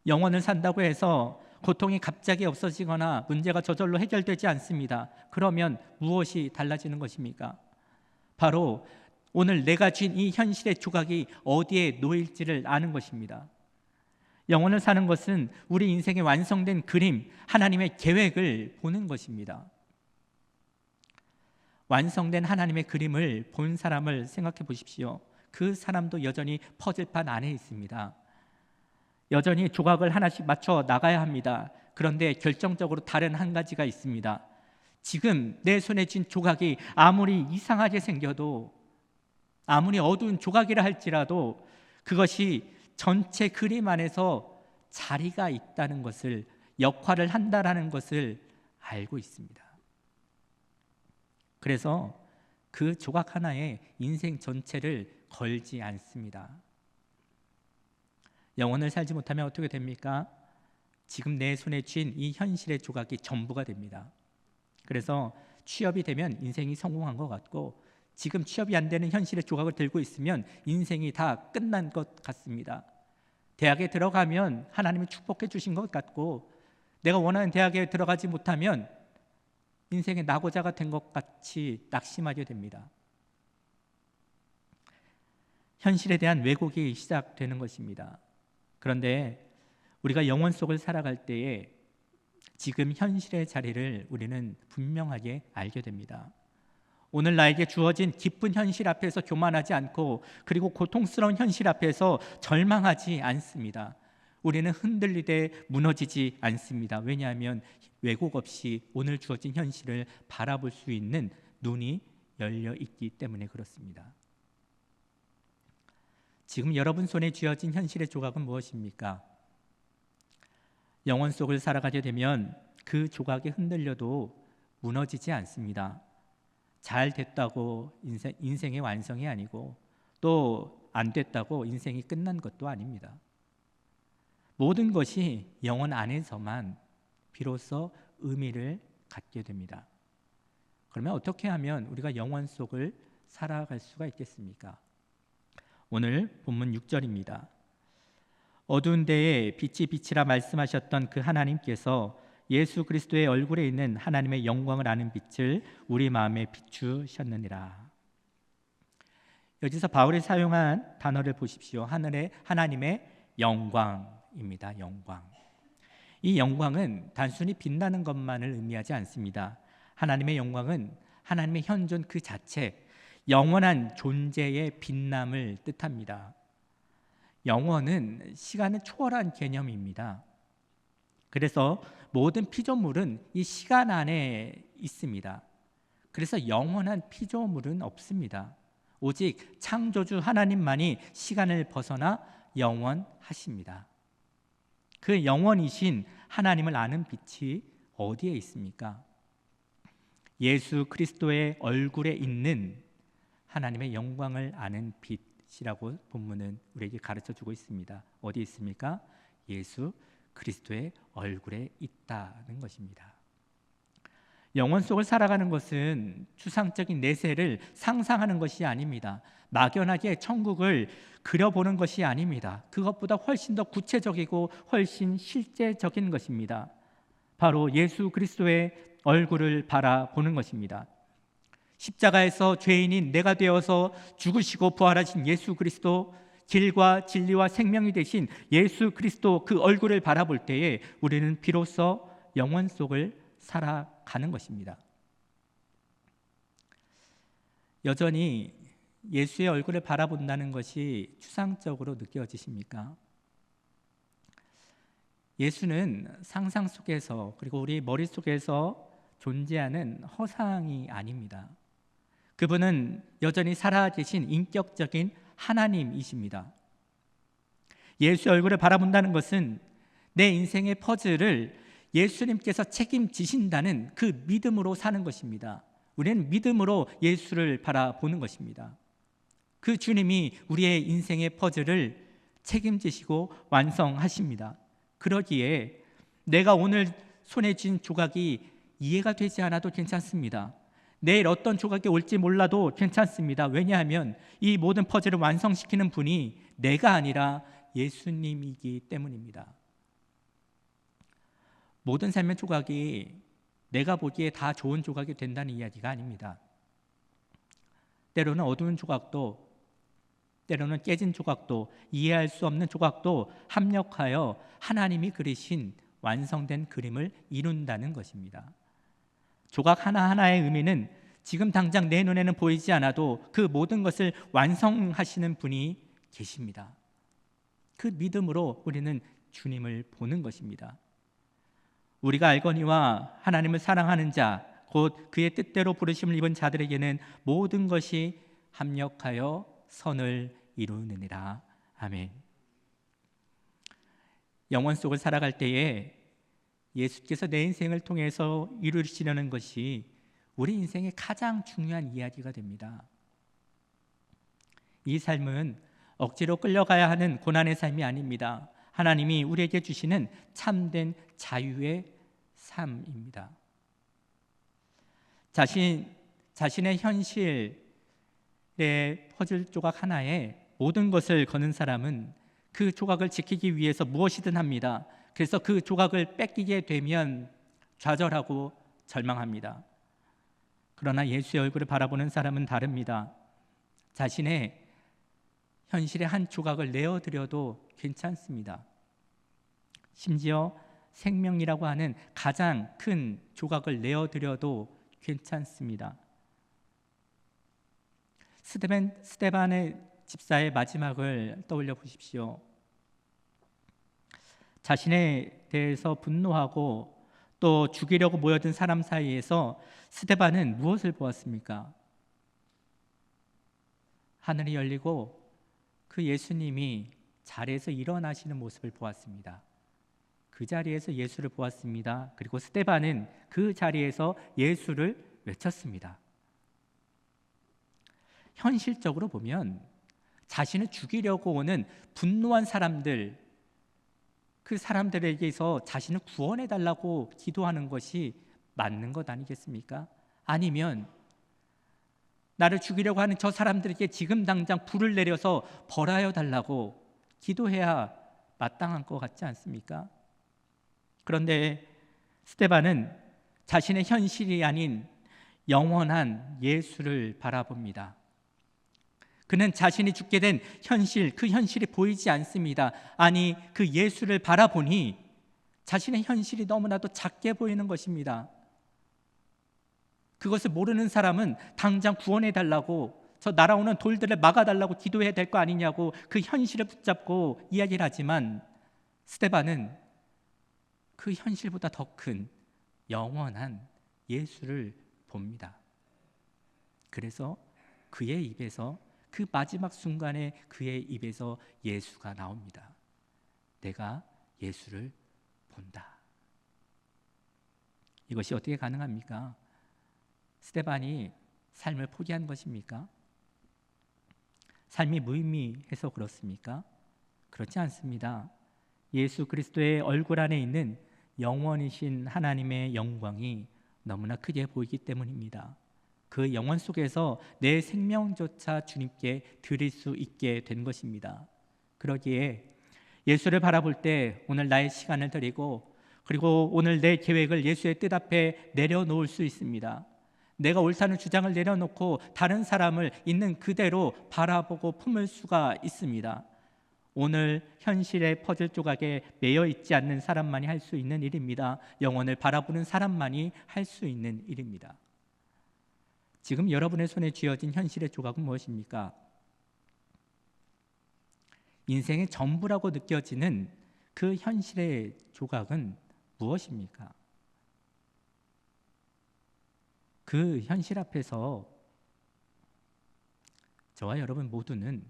영원을 산다고 해서 고통이 갑자기 없어지거나 문제가 저절로 해결되지 않습니다. 그러면 무엇이 달라지는 것입니까? 바로 오늘 내가 쥔 이 현실의 조각이 어디에 놓일지를 아는 것입니다. 영원을 사는 것은 우리 인생의 완성된 그림, 하나님의 계획을 보는 것입니다. 완성된 하나님의 그림을 본 사람을 생각해 보십시오. 그 사람도 여전히 퍼즐판 안에 있습니다. 여전히 조각을 하나씩 맞춰 나가야 합니다. 그런데 결정적으로 다른 한 가지가 있습니다. 지금 내 손에 쥔 조각이 아무리 이상하게 생겨도, 아무리 어두운 조각이라 할지라도 그것이 전체 그림 안에서 자리가 있다는 것을, 역할을 한다라는 것을 알고 있습니다. 그래서 그 조각 하나에 인생 전체를 걸지 않습니다. 영혼을 살지 못하면 어떻게 됩니까? 지금 내 손에 쥔 이 현실의 조각이 전부가 됩니다. 그래서 취업이 되면 인생이 성공한 것 같고, 지금 취업이 안 되는 현실의 조각을 들고 있으면 인생이 다 끝난 것 같습니다. 대학에 들어가면 하나님이 축복해 주신 것 같고, 내가 원하는 대학에 들어가지 못하면 인생의 낙오자가 된 것 같이 낙심하게 됩니다. 현실에 대한 왜곡이 시작되는 것입니다. 그런데 우리가 영혼 속을 살아갈 때에 지금 현실의 자리를 우리는 분명하게 알게 됩니다. 오늘 나에게 주어진 기쁜 현실 앞에서 교만하지 않고 그리고 고통스러운 현실 앞에서 절망하지 않습니다. 우리는 흔들리되 무너지지 않습니다. 왜냐하면 왜곡 없이 오늘 주어진 현실을 바라볼 수 있는 눈이 열려 있기 때문에 그렇습니다. 지금 여러분 손에 쥐어진 현실의 조각은 무엇입니까? 영혼 속을 살아가게 되면 그 조각에 흔들려도 무너지지 않습니다. 잘 됐다고 인생의 완성이 아니고 또 안 됐다고 인생이 끝난 것도 아닙니다. 모든 것이 영혼 안에서만 비로소 의미를 갖게 됩니다. 그러면 어떻게 하면 우리가 영혼 속을 살아갈 수가 있겠습니까? 오늘 본문 6절입니다. 어두운 데에 빛이 비치라 말씀하셨던 그 하나님께서 예수 그리스도의 얼굴에 있는 하나님의 영광을 아는 빛을 우리 마음에 비추셨느니라. 여기서 바울이 사용한 단어를 보십시오. 하나님의 영광입니다. 영광. 이 영광은 단순히 빛나는 것만을 의미하지 않습니다. 하나님의 영광은 하나님의 현존 그 자체, 영원한 존재의 빛남을 뜻합니다. 영원은 시간을 초월한 개념입니다. 그래서 모든 피조물은 이 시간 안에 있습니다. 그래서 영원한 피조물은 없습니다. 오직 창조주 하나님만이 시간을 벗어나 영원하십니다. 그 영원이신 하나님을 아는 빛이 어디에 있습니까? 예수 그리스도의 얼굴에 있는 하나님의 영광을 아는 빛이라고 본문은 우리에게 가르쳐주고 있습니다. 어디 있습니까? 예수 그리스도의 얼굴에 있다는 것입니다. 영혼 속을 살아가는 것은 추상적인 내세를 상상하는 것이 아닙니다. 막연하게 천국을 그려보는 것이 아닙니다. 그것보다 훨씬 더 구체적이고 훨씬 실제적인 것입니다. 바로 예수 그리스도의 얼굴을 바라보는 것입니다. 십자가에서 죄인인 내가 되어서 죽으시고 부활하신 예수 그리스도, 길과 진리와 생명이 되신 예수 그리스도 그 얼굴을 바라볼 때에 우리는 비로소 영혼 속을 살아가는 것입니다. 여전히 예수의 얼굴을 바라본다는 것이 추상적으로 느껴지십니까? 예수는 상상 속에서 그리고 우리 머릿속에서 존재하는 허상이 아닙니다. 그분은 여전히 살아계신 인격적인 하나님이십니다. 예수의 얼굴을 바라본다는 것은 내 인생의 퍼즐을 예수님께서 책임지신다는 그 믿음으로 사는 것입니다. 우리는 믿음으로 예수를 바라보는 것입니다. 그 주님이 우리의 인생의 퍼즐을 책임지시고 완성하십니다. 그러기에 내가 오늘 손에 쥔 조각이 이해가 되지 않아도 괜찮습니다. 내일 어떤 조각이 올지 몰라도 괜찮습니다. 왜냐하면 이 모든 퍼즐을 완성시키는 분이 내가 아니라 예수님이기 때문입니다. 모든 삶의 조각이 내가 보기에 다 좋은 조각이 된다는 이야기가 아닙니다. 때로는 어두운 조각도, 때로는 깨진 조각도, 이해할 수 없는 조각도 합력하여 하나님이 그리신 완성된 그림을 이룬다는 것입니다. 조각 하나하나의 의미는 지금 당장 내 눈에는 보이지 않아도 그 모든 것을 완성하시는 분이 계십니다. 그 믿음으로 우리는 주님을 보는 것입니다. 우리가 알거니와 하나님을 사랑하는 자, 곧 그의 뜻대로 부르심을 입은 자들에게는 모든 것이 합력하여 선을 이루느니라. 아멘. 영혼 속을 살아갈 때에 예수께서 내 인생을 통해서 이루시려는 것이 우리 인생의 가장 중요한 이야기가 됩니다. 이 삶은 억지로 끌려가야 하는 고난의 삶이 아닙니다. 하나님이 우리에게 주시는 참된 자유의 삶입니다. 자신의 현실의 퍼즐 조각 하나에 모든 것을 거는 사람은 그 조각을 지키기 위해서 무엇이든 합니다. 그래서 그 조각을 뺏기게 되면 좌절하고 절망합니다. 그러나 예수의 얼굴을 바라보는 사람은 다릅니다. 자신의 현실의 한 조각을 내어드려도 괜찮습니다. 심지어 생명이라고 하는 가장 큰 조각을 내어드려도 괜찮습니다. 스데반의 집사의 마지막을 떠올려 보십시오. 자신에 대해서 분노하고 또 죽이려고 모여든 사람 사이에서 스데반은 무엇을 보았습니까? 하늘이 열리고 그 예수님이 자리에서 일어나시는 모습을 보았습니다. 그 자리에서 예수를 보았습니다. 그리고 스데반은 그 자리에서 예수를 외쳤습니다. 현실적으로 보면 자신을 죽이려고 오는 분노한 사람들, 그 사람들에게서 자신을 구원해 달라고 기도하는 것이 맞는 것 아니겠습니까? 아니면 나를 죽이려고 하는 저 사람들에게 지금 당장 불을 내려서 벌하여 달라고 기도해야 마땅한 것 같지 않습니까? 그런데 스데반은 자신의 현실이 아닌 영원한 예수를 바라봅니다. 그는 자신이 죽게 된 현실, 그 현실이 보이지 않습니다. 아니, 그 예수를 바라보니 자신의 현실이 너무나도 작게 보이는 것입니다. 그것을 모르는 사람은 당장 구원해 달라고, 저 날아오는 돌들을 막아달라고 기도해야 될 거 아니냐고 그 현실을 붙잡고 이야기를 하지만 스데반은 그 현실보다 더 큰 영원한 예수를 봅니다. 그래서 그의 입에서, 그 마지막 순간에 그의 입에서 예수가 나옵니다. 내가 예수를 본다. 이것이 어떻게 가능합니까? 스데반이 삶을 포기한 것입니까? 삶이 무의미해서 그렇습니까? 그렇지 않습니다. 예수 그리스도의 얼굴 안에 있는 영원이신 하나님의 영광이 너무나 크게 보이기 때문입니다. 그 영원 속에서 내 생명조차 주님께 드릴 수 있게 된 것입니다. 그러기에 예수를 바라볼 때 오늘 나의 시간을 드리고, 그리고 오늘 내 계획을 예수의 뜻 앞에 내려놓을 수 있습니다. 내가 옳다는 주장을 내려놓고 다른 사람을 있는 그대로 바라보고 품을 수가 있습니다. 오늘 현실의 퍼즐 조각에 매여 있지 않는 사람만이 할 수 있는 일입니다. 영혼을 바라보는 사람만이 할 수 있는 일입니다. 지금 여러분의 손에 쥐어진 현실의 조각은 무엇입니까? 인생의 전부라고 느껴지는 그 현실의 조각은 무엇입니까? 그 현실 앞에서 저와 여러분 모두는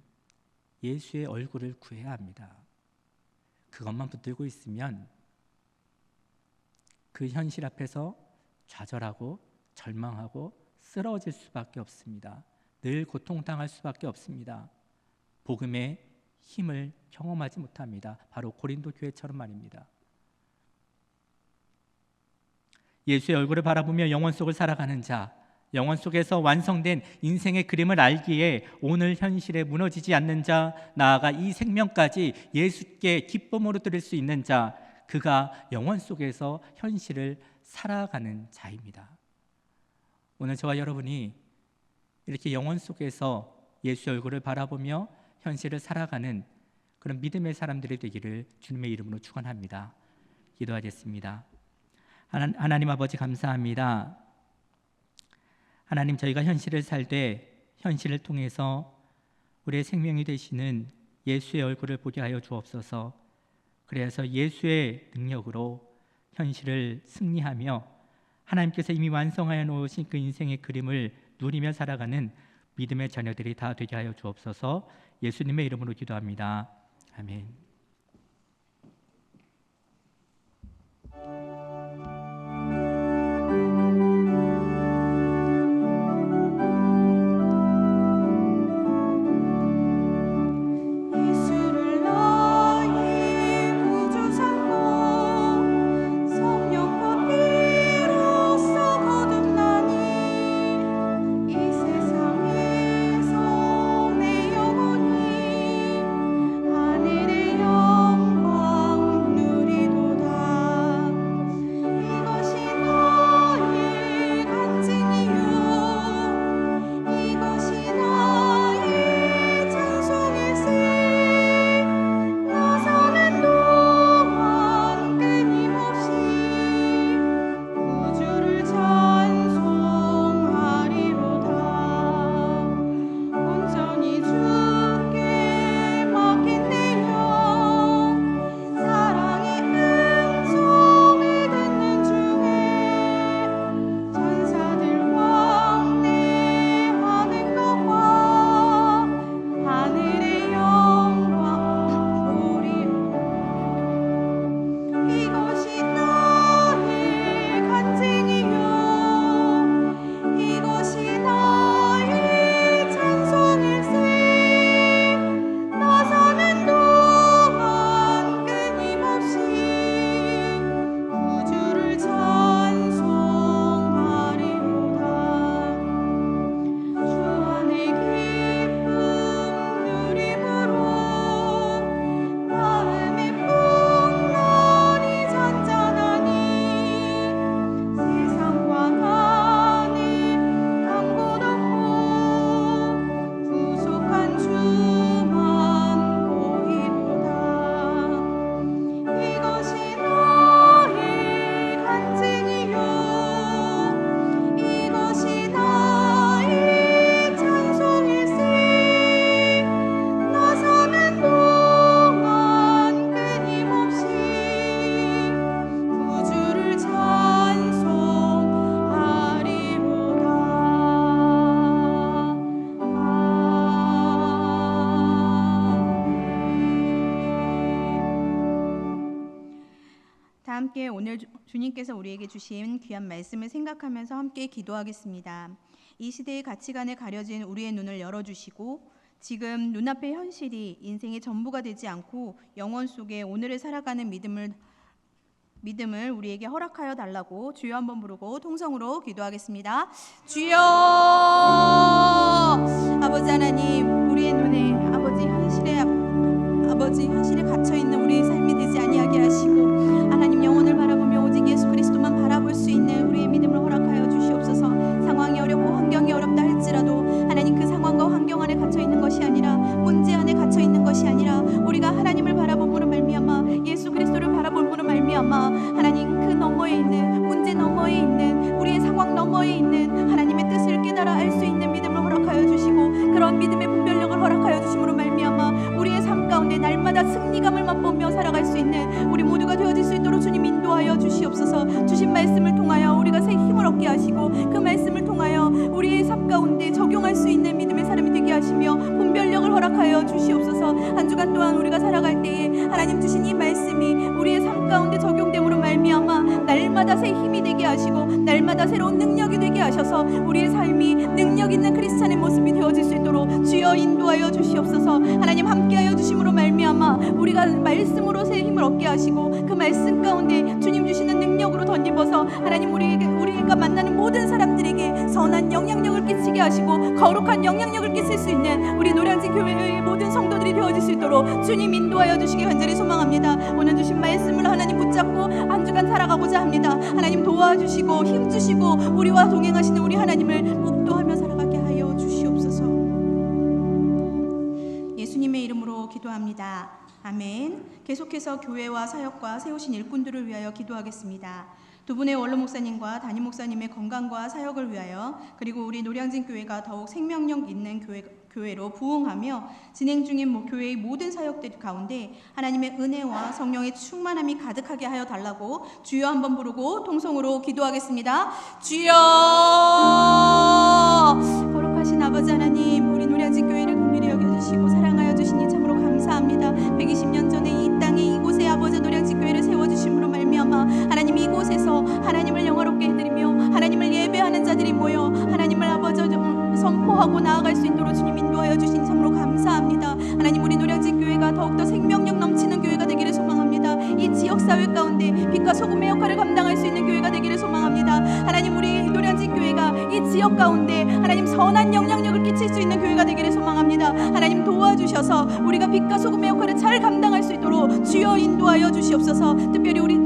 예수의 얼굴을 구해야 합니다. 그것만 붙들고 있으면 그 현실 앞에서 좌절하고 절망하고 쓰러질 수밖에 없습니다. 늘 고통당할 수밖에 없습니다. 복음의 힘을 경험하지 못합니다. 바로 고린도 교회처럼 말입니다. 예수의 얼굴을 바라보며 영원 속을 살아가는 자, 영원 속에서 완성된 인생의 그림을 알기에 오늘 현실에 무너지지 않는 자, 나아가 이 생명까지 예수께 기쁨으로 드릴 수 있는 자, 그가 영원 속에서 현실을 살아가는 자입니다. 오늘 저와 여러분이 이렇게 영원 속에서 예수의 얼굴을 바라보며 현실을 살아가는 그런 믿음의 사람들이 되기를 주님의 이름으로 축원합니다. 기도하겠습니다. 하나님 아버지 감사합니다. 하나님, 저희가 현실을 살되 현실을 통해서 우리의 생명이 되시는 예수의 얼굴을 보게 하여 주옵소서. 그래서 예수의 능력으로 현실을 승리하며 하나님께서 이미 완성하여 놓으신 그 인생의 그림을 누리며 살아가는 믿음의 자녀들이 다 되게 하여 주옵소서. 예수님의 이름으로 기도합니다. 아멘. 함께 오늘 주님께서 우리에게 주신 귀한 말씀을 생각하면서 함께 기도하겠습니다. 이 시대의 가치관에 가려진 우리의 눈을 열어주시고 지금 눈앞의 현실이 인생의 전부가 되지 않고 영원 속에 오늘을 살아가는 믿음을 우리에게 허락하여 달라고 주여 한번 부르고 통성으로 기도하겠습니다. 주여! 아버지 하나님, 우리의 눈에 아버지 현실에 갇혀 있는 우리의 삶이 되지 아니하게 하시고 하나님 영혼을 바라보며 오직 예수 그리스도만 바라볼 수 있는 우리의 믿음을 허락하여 주시옵소서. 상황이 어렵고 환경이 어렵다 할지라도 하나님 그 상황과 환경 안에 갇혀 있는 것이 아니라 문제 안에 갇혀 있는 것이 아니라 우리가 하나님을 바라봄으로 말미암아 예수 그리스도를 바라봄으로 말미암아 하나님 그 너머에 있는 문제 너머에 있는 우리의 상황 너머에 있는 하나님의 뜻을 깨달아 알 수 있는 믿음을 허락하여 주시고 그런 믿음의 분별력을 허락하여 주심으로 말미암아 우리의 삶 가운데 날마다 승리감을 맛보며 살아갈 수 있는 우리 모두가 되어질 수 있도록 주님 인도하여 주시옵소서. 주신 말씀을 통하여 우리가 새 힘을 얻게 하시고 그 말씀을 통하여 우리의 삶 가운데 적용할 수 있는 믿음의 사람이 되게 하시며 분별력을 허락하여 주시옵소서. 한 주간 동안 우리가 살아갈 때에 하나님 주신 이 말씀이 우리의 삶 가운데 적용됨으로 말미암아 날마다 새 힘이 되게 하시고 날마다 새로운 능력이 되게 하셔서 우리의 삶이 능력 있는 크리스찬의 모습이 되어질 수 있도록 주여 인도하여 주시옵소서. 하나님 함께하여 주심으로 말미암아 우리가 말씀으로 새 힘을 얻게 하시고 그 말씀 가운데 주님 주시는 능력으로 덧입어서 하나님 우리가 만나는 모든 사람들에게 선한 영향력을 끼치게 하시고 거룩한 영향력을 끼칠 수 있는 우리 노량진 교회의 모든 성도들이 되어질 수 있도록 주님 인도하여 주시기 간절히 소망합니다. 오늘 주신 말씀을 하나님 붙잡고 한 주간 살아가고자 합니다. 하나님 도와주시고 힘주시고 우리와 동행하시는 우리 하나님을 목도하며 살아가게 하여 주시옵소서. 예수님의 이름으로 기도합니다. 아멘. 계속해서 교회와 사역과 세우신 일꾼들을 위하여 기도하겠습니다. 두 분의 원로 목사님과 담임 목사님의 건강과 사역을 위하여 그리고 우리 노량진 교회가 더욱 생명력 있는 교회로 부흥하며 진행 중인 교회의 모든 사역들 가운데 하나님의 은혜와 성령의 충만함이 가득하게 하여 달라고 주여 한번 부르고 통성으로 기도하겠습니다. 주여! 거룩하신 아버지 하나님, 우리 노량진 교회를 긍휼히 여겨주시고 사랑하여 주시니 참으로 감사합니다. 120년 전에 이 땅에 이곳에 아버지 노량진 교회를 세워주심으로 말미암아 하나님 이곳에서 하나님을 영화롭게 해드리며 하나님을 예배하는 자들이 모여 하나님을 아버지 선포하고 나아갈 수 있도록 주님 인도하여 주신 참으로 감사합니다. 하나님 우리 노량진 교회가 더욱더 생명력 넘치는 교회가 되기를 소망합니다. 이 지역사회 가운데 빛과 소금의 역할을 감당할 수 있는 교회가 되기를 소망합니다. 하나님 우리 노량진 교회가 이 지역 가운데 하나님 선한 영향력을 끼칠 수 있는 교회가 되기를 소망합니다. 하나님 도와주셔서 우리가 빛과 소금의 역할을 잘 감당할 수 있도록 주여 인도하여 주시옵소서. 특별히 우리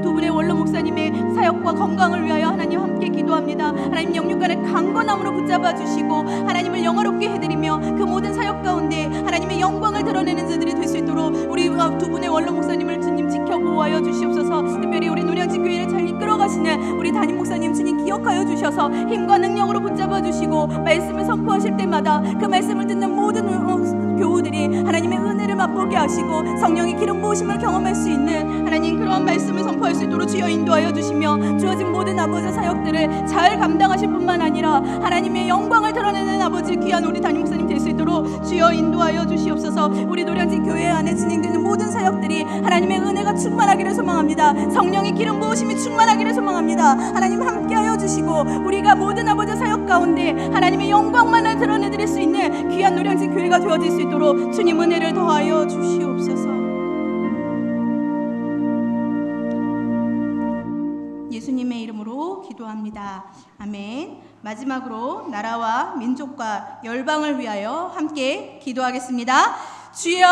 두 분의 원로 목사님의 사역과 건강을 위하여 하나님 함께 기도합니다. 하나님 영육간의 강건함으로 붙잡아 주시고 하나님을 영화롭게 해드리며 그 모든 사역 가운데 하나님의 영광을 드러내는 자들이 될 수 있도록 우리 두 분의 원로 목사님을 주님 지켜보호하여 주시옵소서. 특별히 우리 노량진 교회를 잘 이끌어가시는 우리 담임 목사님 주님 기억하여 주셔서 힘과 능력으로 붙잡아 주시고 말씀을 선포하실 때마다 그 말씀을 듣는 모든 교우들이 하나님의 은혜를 맛보게 하시고 성령의 기름 부으심을 경험할 수 있는 하나님 그러한 말씀을 선포할 수 있도록 주여 인도하여 주시며 주어진 모든 아버지 사역들을 잘 감당하실 뿐만 아니라 하나님의 영광을 드러내는 아버지 귀한 우리 담임 목사님 될 수 있도록 주여 인도하여 주시옵소서. 우리 노량진 교회 안에 진행되는 모든 사역들이 하나님의 은혜가 충만하기를 소망합니다. 성령의 기름 부으심이 충만하기를 소망합니다. 하나님 함께하여 주시고 우리가 모든 아버지 사역 가운데 하나님의 영광만을 드러내드릴 수 있는 귀한 노량진 교회가 되어질 수 있도록 주님 은혜를 더하여 주시옵소서. 예수님의 이름으로 기도합니다. 아멘. 마지막으로 나라와 민족과 열방을 위하여 함께 기도하겠습니다. 주여!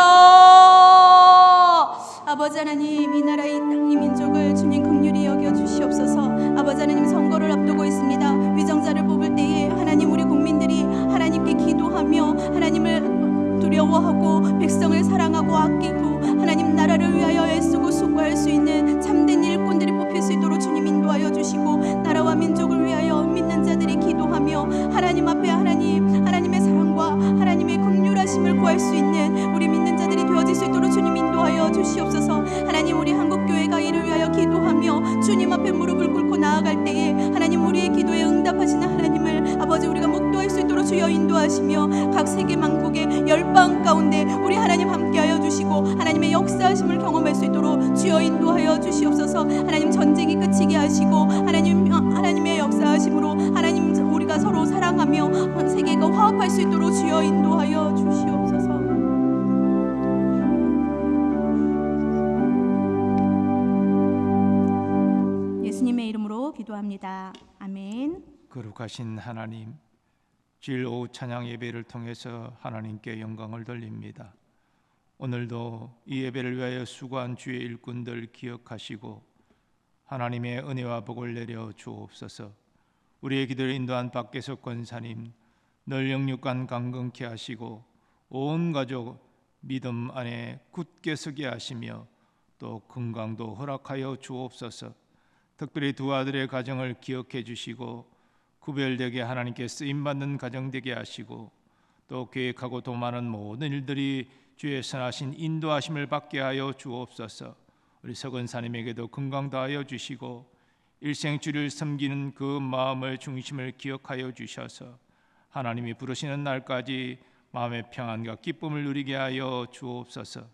아버지 하나님, 이 나라, 이 땅, 이 민족을 주님 긍휼히 여겨 주시옵소서. 아버지 하나님, 선거를 앞두고 있습니다. 위정자를 뽑을 때에 하나님 우리 국민들이 하나님께 기도하며 하나님을 두려워하고 백성을 사랑하고 아끼고 하나님 나라를 위하여 애쓰고 수고할 수 있는 참된 일꾼들이 뽑힐 수 있도록 주님 인도하여 주시고 나라와 민족을 위하여 믿는 자들이 기도하며 하나님 앞에 하나님의 사랑과 하나님의 긍휼하심을 구할 수 있는 우리 믿는 자들이 되어질 수 있도록 주님 인도하여 주시옵소서. 하나님 우리 한국교회가 이를 위하여 기도하며 주님 앞에 무릎을 꿇고 나아갈 때에 하나님 우리의 기도에 응답하시는 하나님을 아버지 우리가 목도할 수 있도록 주여 인도하시며 각 세계 만국에 열방 가운데 우리 하나님 함께하여 주시고 하나님의 역사하심을 경험할 수 있도록 주여 인도하여 주시옵소서. 하나님 전쟁이 그치게 하시고 하나님의 역사하심으로 하나님 우리가 서로 사랑하며 세계가 화합할 수 있도록 주여 인도하여 주시옵소서. 예수님의 이름으로 기도합니다. 아멘. 거룩하신 하나님, 주일 오후 찬양 예배를 통해서 하나님께 영광을 돌립니다. 오늘도 이 예배를 위하여 수고한 주의 일꾼들 기억하시고 하나님의 은혜와 복을 내려 주옵소서. 우리의 기도를 인도한 박계석 권사님 늘 영육간 강건케 하시고 온 가족 믿음 안에 굳게 서게 하시며 또 건강도 허락하여 주옵소서. 특별히 두 아들의 가정을 기억해 주시고 구별되게 하나님께 쓰임받는 가정 되게 하시고 또 계획하고 도모하는 모든 일들이 주의 선하신 인도하심을 받게 하여 주옵소서. 우리 서건사님에게도 건강 다하여 주시고 일생 주를 섬기는 그 마음의 중심을 기억하여 주셔서 하나님이 부르시는 날까지 마음의 평안과 기쁨을 누리게 하여 주옵소서.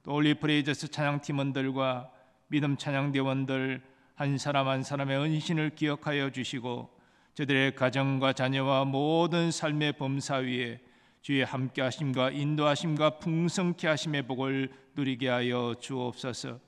또 올리브레이저스 찬양팀원들과 믿음 찬양대원들 한 사람 한 사람의 은신을 기억하여 주시고 저들의 가정과 자녀와 모든 삶의 범사 위에 주의 함께하심과 인도하심과 풍성케 하심의 복을 누리게 하여 주옵소서.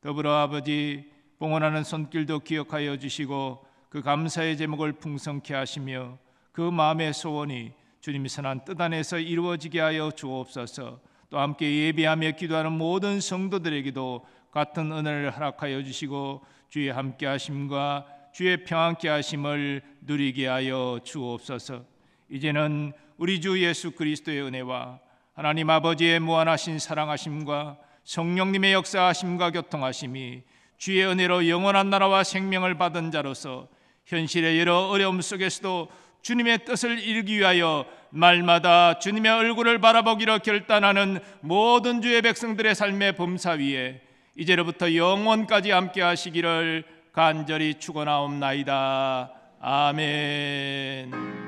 더불어 아버지 봉헌하는 손길도 기억하여 주시고 그 감사의 제목을 풍성케 하시며 그 마음의 소원이 주님의 선한 뜻 안에서 이루어지게 하여 주옵소서. 또 함께 예배하며 기도하는 모든 성도들에게도 같은 은혜를 허락하여 주시고 주의 함께하심과 주의 평안케 하심을 누리게 하여 주옵소서. 이제는 우리 주 예수 그리스도의 은혜와 하나님 아버지의 무한하신 사랑하심과 성령님의 역사하심과 교통하심이 주의 은혜로 영원한 나라와 생명을 받은 자로서 현실의 여러 어려움 속에서도 주님의 뜻을 이루기 위하여 날마다 주님의 얼굴을 바라보기로 결단하는 모든 주의 백성들의 삶의 범사 위에 이제로부터 영원까지 함께 하시기를 간절히 축원하옵나이다. 아멘.